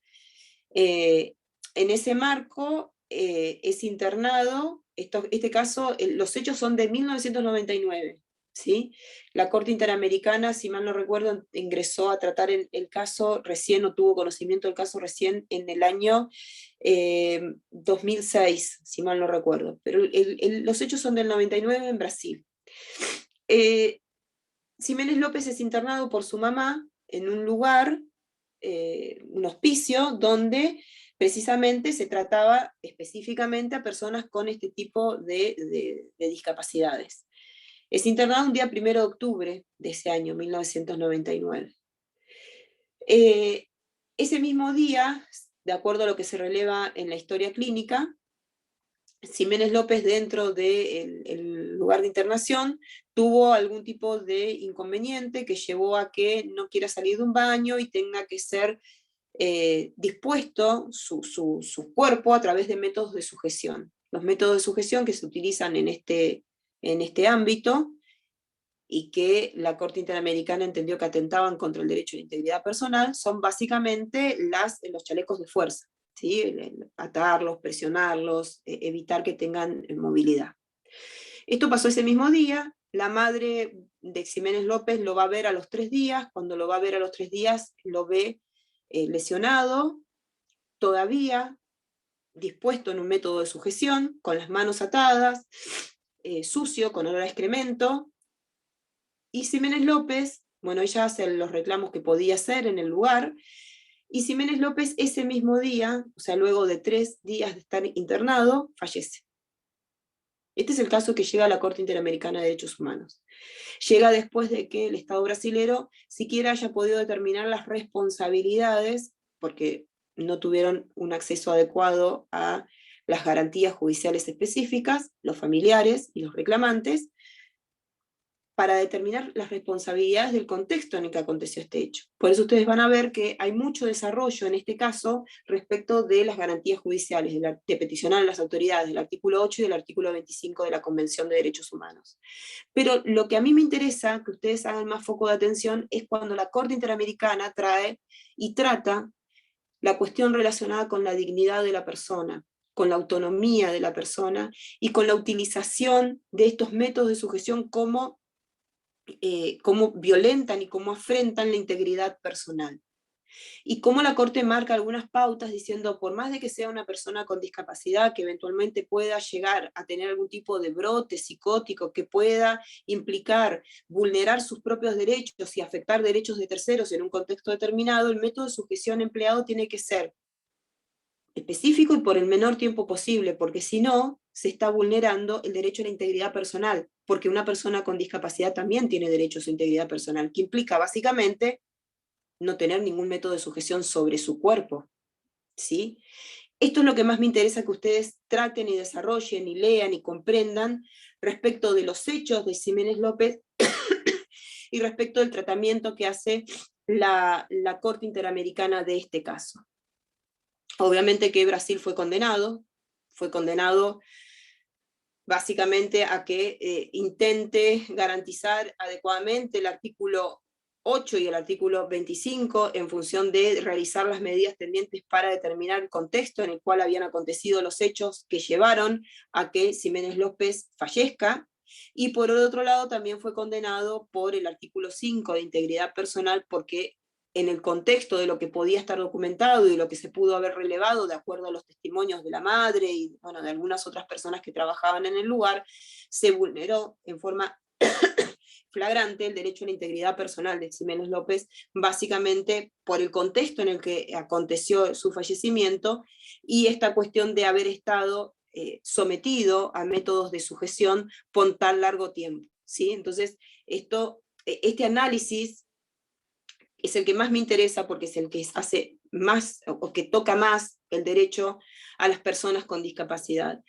En ese marco es internado, este caso, los hechos son de 1999, ¿sí? La Corte Interamericana, si mal no recuerdo, ingresó a tratar el caso recién, o tuvo conocimiento del caso recién en el año 2006, si mal no recuerdo, pero los hechos son del 99 en Brasil. Ximénez López es internado por su mamá en un lugar, un hospicio, donde precisamente se trataba específicamente a personas con este tipo de discapacidades. Es internado un día 1 de octubre de ese año, 1999. Ese mismo día, de acuerdo a lo que se releva en la historia clínica, Ximénez López, dentro del lugar de internación, tuvo algún tipo de inconveniente que llevó a que no quiera salir de un baño y tenga que ser dispuesto su cuerpo a través de métodos de sujeción. Los métodos de sujeción que se utilizan en este ámbito y que la Corte Interamericana entendió que atentaban contra el derecho a la integridad personal son básicamente los chalecos de fuerza, ¿sí? Atarlos, presionarlos, evitar que tengan movilidad. Esto pasó ese mismo día. La madre de Ximénez López lo va a ver a los 3 días. Cuando lo va a ver a los 3 días, lo ve lesionado, todavía dispuesto en un método de sujeción, con las manos atadas, sucio, con olor a excremento. Y Ximénez López, bueno, ella hace los reclamos que podía hacer en el lugar, y Ximénez López ese mismo día, o sea, luego de 3 días de estar internado, fallece. Este es el caso que llega a la Corte Interamericana de Derechos Humanos. Llega después de que el Estado brasilero siquiera haya podido determinar las responsabilidades, porque no tuvieron un acceso adecuado a las garantías judiciales específicas, los familiares y los reclamantes, para determinar las responsabilidades del contexto en el que aconteció este hecho. Por eso ustedes van a ver que hay mucho desarrollo en este caso respecto de las garantías judiciales, de peticionar a las autoridades, del artículo 8 y del artículo 25 de la Convención de Derechos Humanos. Pero lo que a mí me interesa que ustedes hagan más foco de atención es cuando la Corte Interamericana trae y trata la cuestión relacionada con la dignidad de la persona, con la autonomía de la persona y con la utilización de estos métodos de sujeción como cómo violentan y cómo afrentan la integridad personal. Y cómo la Corte marca algunas pautas diciendo, por más de que sea una persona con discapacidad que eventualmente pueda llegar a tener algún tipo de brote psicótico que pueda implicar vulnerar sus propios derechos y afectar derechos de terceros en un contexto determinado, el método de sujeción empleado tiene que ser específico y por el menor tiempo posible, porque si no, se está vulnerando el derecho a la integridad personal, porque una persona con discapacidad también tiene derecho a su integridad personal, que implica básicamente no tener ningún método de sujeción sobre su cuerpo, ¿sí? Esto es lo que más me interesa que ustedes traten y desarrollen y lean y comprendan respecto de los hechos de Ximénez López y respecto del tratamiento que hace la Corte Interamericana de este caso. Obviamente que Brasil fue condenado básicamente a que intente garantizar adecuadamente el artículo 8 y el artículo 25 en función de realizar las medidas tendientes para determinar el contexto en el cual habían acontecido los hechos que llevaron a que Ximénez López fallezca, y por otro lado también fue condenado por el artículo 5 de integridad personal, porque en el contexto de lo que podía estar documentado y de lo que se pudo haber relevado de acuerdo a los testimonios de la madre y bueno, de algunas otras personas que trabajaban en el lugar, se vulneró en forma flagrante el derecho a la integridad personal de Ximénez López, básicamente por el contexto en el que aconteció su fallecimiento y esta cuestión de haber estado sometido a métodos de sujeción por tan largo tiempo, ¿sí? Entonces, este análisis es el que más me interesa porque es el que hace más, o que toca más el derecho a las personas con discapacidad.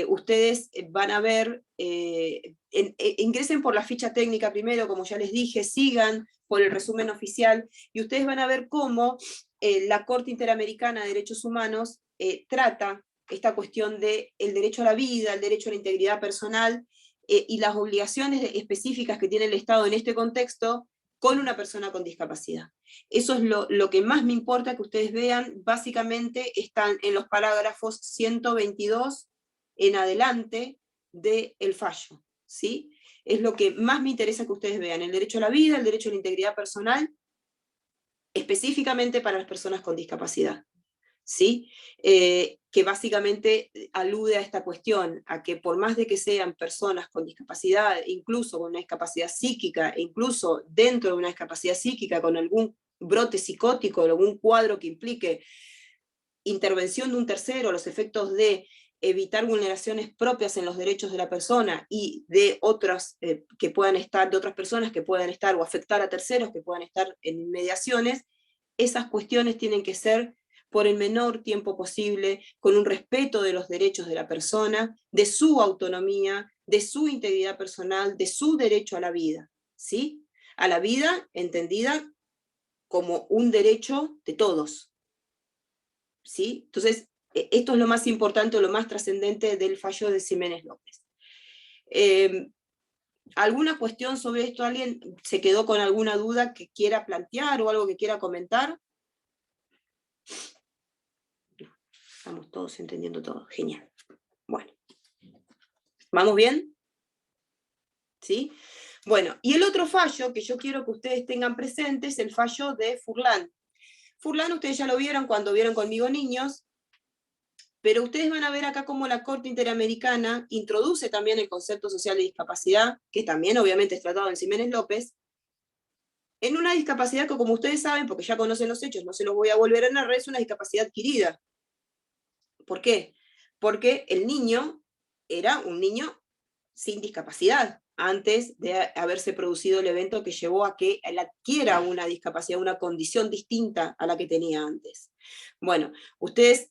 Ustedes van a ver, ingresen por la ficha técnica primero, como ya les dije, sigan por el resumen oficial, y ustedes van a ver cómo la Corte Interamericana de Derechos Humanos trata esta cuestión del derecho a la vida, el derecho a la integridad personal, y las obligaciones específicas que tiene el Estado en este contexto con una persona con discapacidad. Eso es lo que más me importa que ustedes vean. Básicamente están en los parágrafos 122 en adelante del fallo, ¿sí? Es lo que más me interesa que ustedes vean, el derecho a la vida, el derecho a la integridad personal, específicamente para las personas con discapacidad, ¿sí? Que básicamente alude a esta cuestión, a que por más de que sean personas con discapacidad, incluso con una discapacidad psíquica, e incluso dentro de una discapacidad psíquica, con algún brote psicótico, algún cuadro que implique intervención de un tercero, los efectos de evitar vulneraciones propias en los derechos de la persona y de otras que puedan estar, de otras personas que puedan estar, o afectar a terceros que puedan estar en mediaciones, esas cuestiones tienen que ser por el menor tiempo posible, con un respeto de los derechos de la persona, de su autonomía, de su integridad personal, de su derecho a la vida, ¿sí? A la vida entendida como un derecho de todos, ¿sí? Entonces, esto es lo más importante, lo más trascendente del fallo de Ximénez López. ¿Alguna cuestión sobre esto? ¿Alguien se quedó con alguna duda que quiera plantear o algo que quiera comentar? Estamos todos entendiendo todo, genial. Bueno, ¿vamos bien? ¿Sí? Bueno, y el otro fallo que yo quiero que ustedes tengan presente es el fallo de Furlan. Furlan ustedes ya lo vieron cuando vieron Conmigo Niños, pero ustedes van a ver acá cómo la Corte Interamericana introduce también el concepto social de discapacidad, que también obviamente es tratado en Ximénez López, en una discapacidad que, como ustedes saben, porque ya conocen los hechos, no se los voy a volver a narrar, es una discapacidad adquirida. ¿Por qué? Porque el niño era un niño sin discapacidad, antes de haberse producido el evento que llevó a que él adquiera una discapacidad, una condición distinta a la que tenía antes. Bueno, ustedes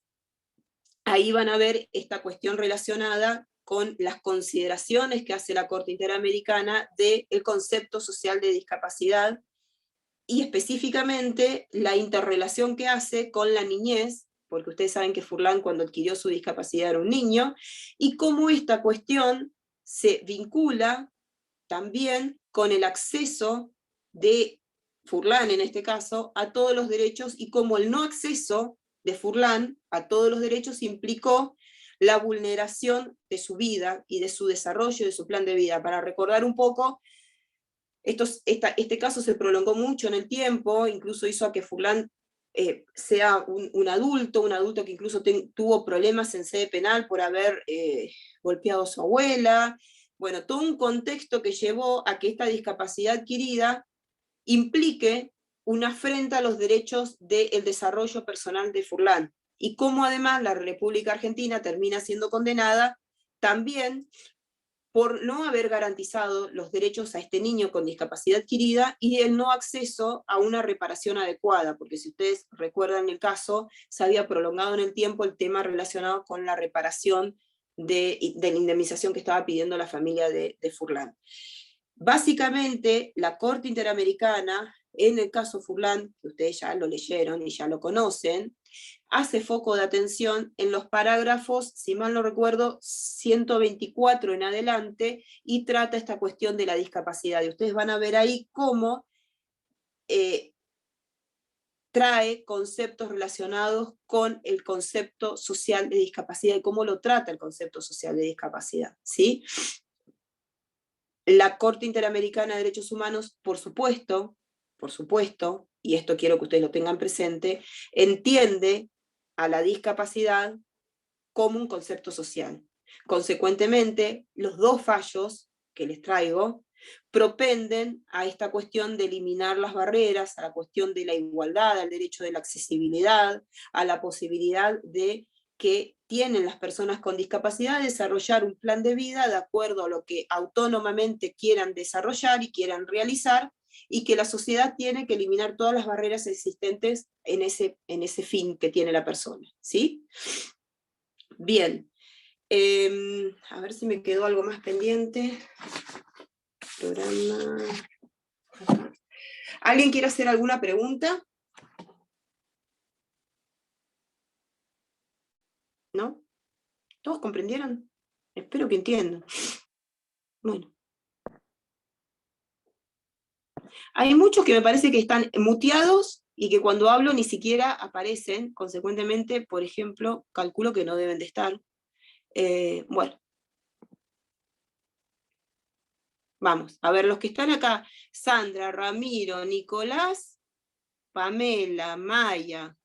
ahí van a ver esta cuestión relacionada con las consideraciones que hace la Corte Interamericana del concepto social de discapacidad, y específicamente la interrelación que hace con la niñez, porque ustedes saben que Furlan cuando adquirió su discapacidad era un niño, y cómo esta cuestión se vincula también con el acceso de Furlan, en este caso, a todos los derechos, y cómo el no acceso de Furlan a todos los derechos implicó la vulneración de su vida y de su desarrollo, de su plan de vida. Para recordar un poco, este caso se prolongó mucho en el tiempo, incluso hizo a que Furlan sea un adulto que incluso tuvo problemas en sede penal por haber golpeado a su abuela. Bueno, todo un contexto que llevó a que esta discapacidad adquirida implique una afrenta a los derechos del desarrollo personal de Furlan, y cómo además la República Argentina termina siendo condenada también por no haber garantizado los derechos a este niño con discapacidad adquirida y el no acceso a una reparación adecuada, porque si ustedes recuerdan el caso, se había prolongado en el tiempo el tema relacionado con la reparación de la indemnización que estaba pidiendo la familia de Furlan. Básicamente, la Corte Interamericana, en el caso Furlan, que ustedes ya lo leyeron y ya lo conocen, hace foco de atención en los parágrafos, si mal no recuerdo, 124 en adelante, y trata esta cuestión de la discapacidad. Y ustedes van a ver ahí cómo trae conceptos relacionados con el concepto social de discapacidad y cómo lo trata el concepto social de discapacidad, ¿sí? La Corte Interamericana de Derechos Humanos, por supuesto, y esto quiero que ustedes lo tengan presente, entiende a la discapacidad como un concepto social. Consecuentemente, los dos fallos que les traigo propenden a esta cuestión de eliminar las barreras, a la cuestión de la igualdad, al derecho de la accesibilidad, a la posibilidad de que tienen las personas con discapacidad de desarrollar un plan de vida de acuerdo a lo que autónomamente quieran desarrollar y quieran realizar, y que la sociedad tiene que eliminar todas las barreras existentes en ese fin que tiene la persona, ¿sí? Bien. A ver si me quedó algo más pendiente. Programa. ¿Alguien quiere hacer alguna pregunta? ¿No? ¿Todos comprendieron? Espero que entiendan. Bueno. Hay muchos que me parece que están muteados y que cuando hablo ni siquiera aparecen, consecuentemente, por ejemplo, calculo que no deben de estar. Bueno. Vamos, a ver, los que están acá, Sandra, Ramiro, Nicolás, Pamela, Maya,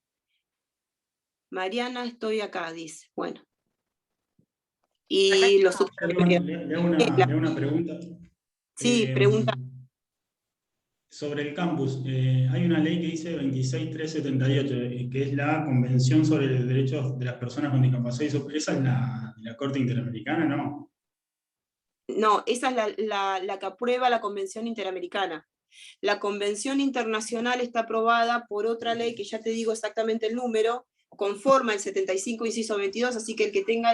Mariana, estoy acá, dice. Bueno. Y los Perdón, le hago una pregunta. Sí, pregunta. Sobre el campus, hay una ley que dice 26378, que es la Convención sobre los Derechos de las Personas con Discapacidad. ¿Esa es la Corte Interamericana, no? No, esa es la que aprueba la Convención Interamericana. La Convención Internacional está aprobada por otra ley, que ya te digo exactamente el número, conforma el 75, inciso 22, así que el que tenga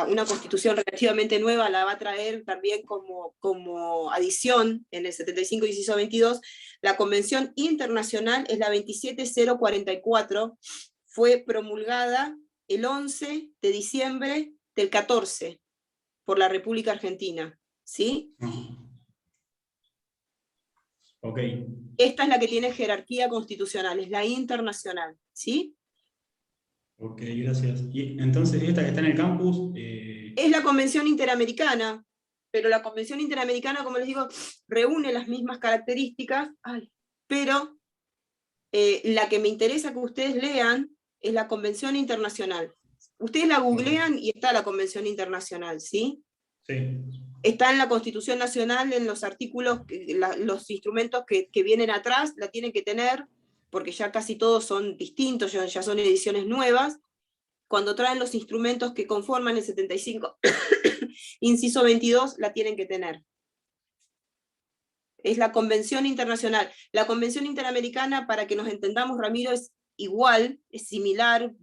una constitución relativamente nueva la va a traer también como adición en el 75, inciso 22. La Convención Internacional es la 27044, fue promulgada el 11 de diciembre del 14 por la República Argentina, ¿sí? Ok. Esta es la que tiene jerarquía constitucional, es la internacional, ¿sí? Ok, gracias. Y entonces, esta que está en el campus... Es la Convención Interamericana, pero la Convención Interamericana, como les digo, reúne las mismas características, pero la que me interesa que ustedes lean es la Convención Internacional. Ustedes la googlean y está la Convención Internacional, ¿sí? Sí. Está en la Constitución Nacional, en los artículos, los instrumentos que vienen atrás, la tienen que tener, porque ya casi todos son distintos, ya son ediciones nuevas. Cuando traen los instrumentos que conforman el 75, inciso 22, la tienen que tener. Es la Convención Internacional. La Convención Interamericana, para que nos entendamos, Ramiro, es igual, es similar,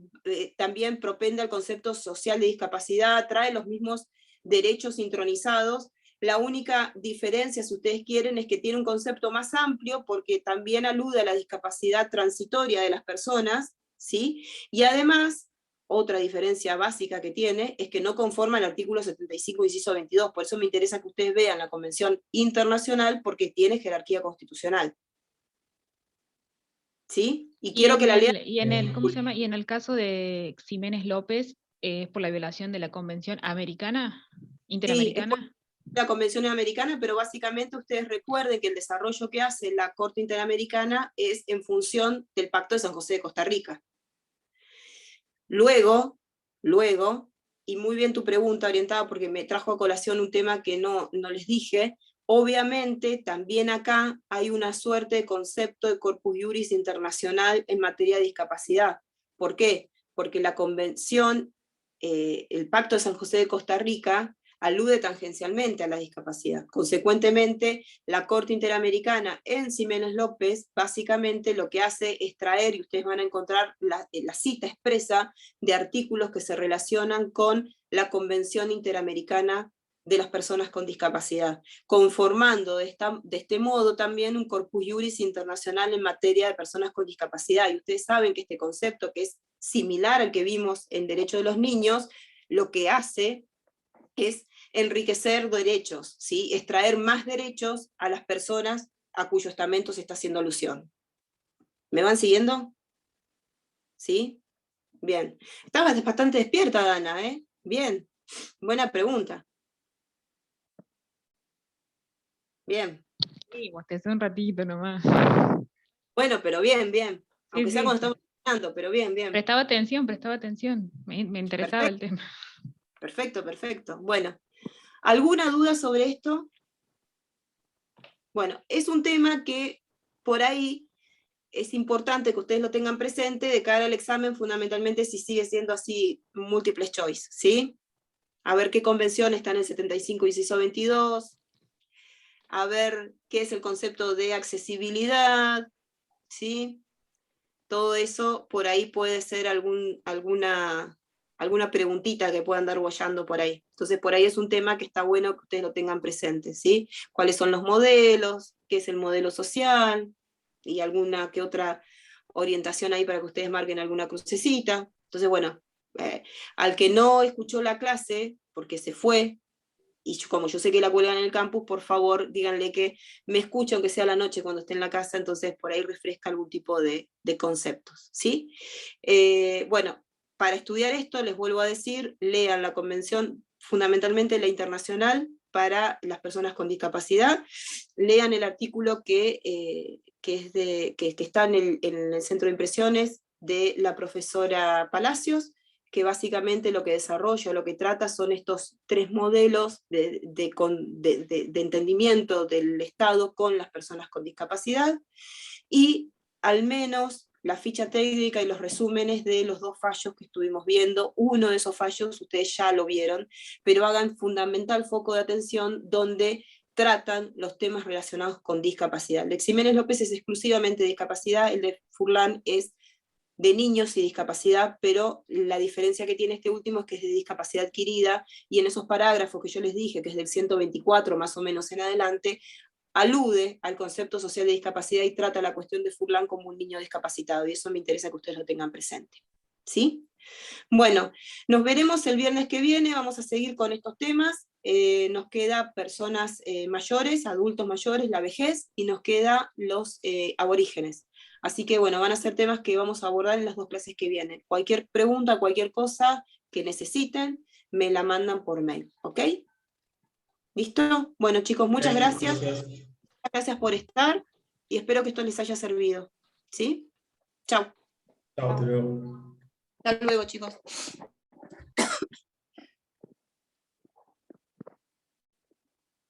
también propende al concepto social de discapacidad, trae los mismos derechos sincronizados. La única diferencia, si ustedes quieren, es que tiene un concepto más amplio, porque también alude a la discapacidad transitoria de las personas, ¿sí? Y además, otra diferencia básica que tiene es que no conforma el artículo 75, inciso 22, por eso me interesa que ustedes vean la Convención Internacional, porque tiene jerarquía constitucional. ¿Sí? Y quiero que la lean. ¿Cómo se llama? Y en el caso de Ximénez López, ¿es por la violación de la Convención Americana? ¿Interamericana? Sí, es la Convención Americana, pero básicamente ustedes recuerden que el desarrollo que hace la Corte Interamericana es en función del Pacto de San José de Costa Rica. Luego, y muy bien tu pregunta orientada porque me trajo a colación un tema que no les dije, obviamente también acá hay una suerte de concepto de corpus iuris internacional en materia de discapacidad. ¿Por qué? Porque la convención, el Pacto de San José de Costa Rica, alude tangencialmente a la discapacidad. Consecuentemente, la Corte Interamericana en Ximénez López básicamente lo que hace es traer, y ustedes van a encontrar la cita expresa de artículos que se relacionan con la Convención Interamericana de las Personas con Discapacidad, conformando de este modo también un corpus iuris internacional en materia de personas con discapacidad. Y ustedes saben que este concepto, que es similar al que vimos en Derecho de los Niños, lo que hace es enriquecer derechos, ¿sí? Extraer más derechos a las personas a cuyo estamento se está haciendo alusión. ¿Me van siguiendo? ¿Sí? Bien. Estabas bastante despierta, Dana, ¿eh? Bien. Buena pregunta. Bien. Sí, bostecé un ratito nomás. Bueno, pero bien. Aunque Sí, sea sí. cuando estamos hablando, pero bien. Prestaba atención. Me interesaba el tema. Perfecto. Bueno. ¿Alguna duda sobre esto? Bueno, es un tema que por ahí es importante que ustedes lo tengan presente de cara al examen, fundamentalmente si sigue siendo así múltiples choice, ¿sí? A ver qué convención está en el 75 inciso 22, a ver qué es el concepto de accesibilidad, ¿sí? Todo eso por ahí puede ser alguna preguntita que puedan dar boyando por ahí. Entonces por ahí es un tema que está bueno que ustedes lo tengan presente, ¿sí? ¿Cuáles son los modelos? ¿Qué es el modelo social? Y alguna que otra orientación ahí para que ustedes marquen alguna crucecita. Entonces, bueno, al que no escuchó la clase, porque se fue, y como yo sé que la cuelgan en el campus, por favor díganle que me escuche, aunque sea a la noche cuando esté en la casa, entonces por ahí refresca algún tipo de conceptos, ¿sí? Bueno, para estudiar esto, les vuelvo a decir, lean la convención, fundamentalmente la internacional, para las personas con discapacidad, lean el artículo que está en el centro de impresiones de la profesora Palacios, que básicamente lo que desarrolla, lo que trata son estos 3 modelos de entendimiento del Estado con las personas con discapacidad, y al menos la ficha técnica y los resúmenes de los 2 fallos que estuvimos viendo. Uno de esos fallos ustedes ya lo vieron, pero hagan fundamental foco de atención donde tratan los temas relacionados con discapacidad. El de Ximénez López es exclusivamente discapacidad, el de Furlan es de niños y discapacidad, pero la diferencia que tiene este último es que es de discapacidad adquirida, y en esos parágrafos que yo les dije, que es del 124 más o menos en adelante, alude al concepto social de discapacidad y trata la cuestión de Furlan como un niño discapacitado, y eso me interesa que ustedes lo tengan presente. ¿Sí? Bueno, nos veremos el viernes que viene, vamos a seguir con estos temas. Nos queda personas mayores, adultos mayores, la vejez, y nos queda los aborígenes. Así que bueno, van a ser temas que vamos a abordar en las 2 clases que vienen. Cualquier pregunta, cualquier cosa que necesiten, me la mandan por mail, ¿ok? ¿Listo? Bueno chicos, muchas gracias. Gracias por estar, y espero que esto les haya servido. ¿Sí? Chau. Chao, hasta luego. Hasta luego chicos.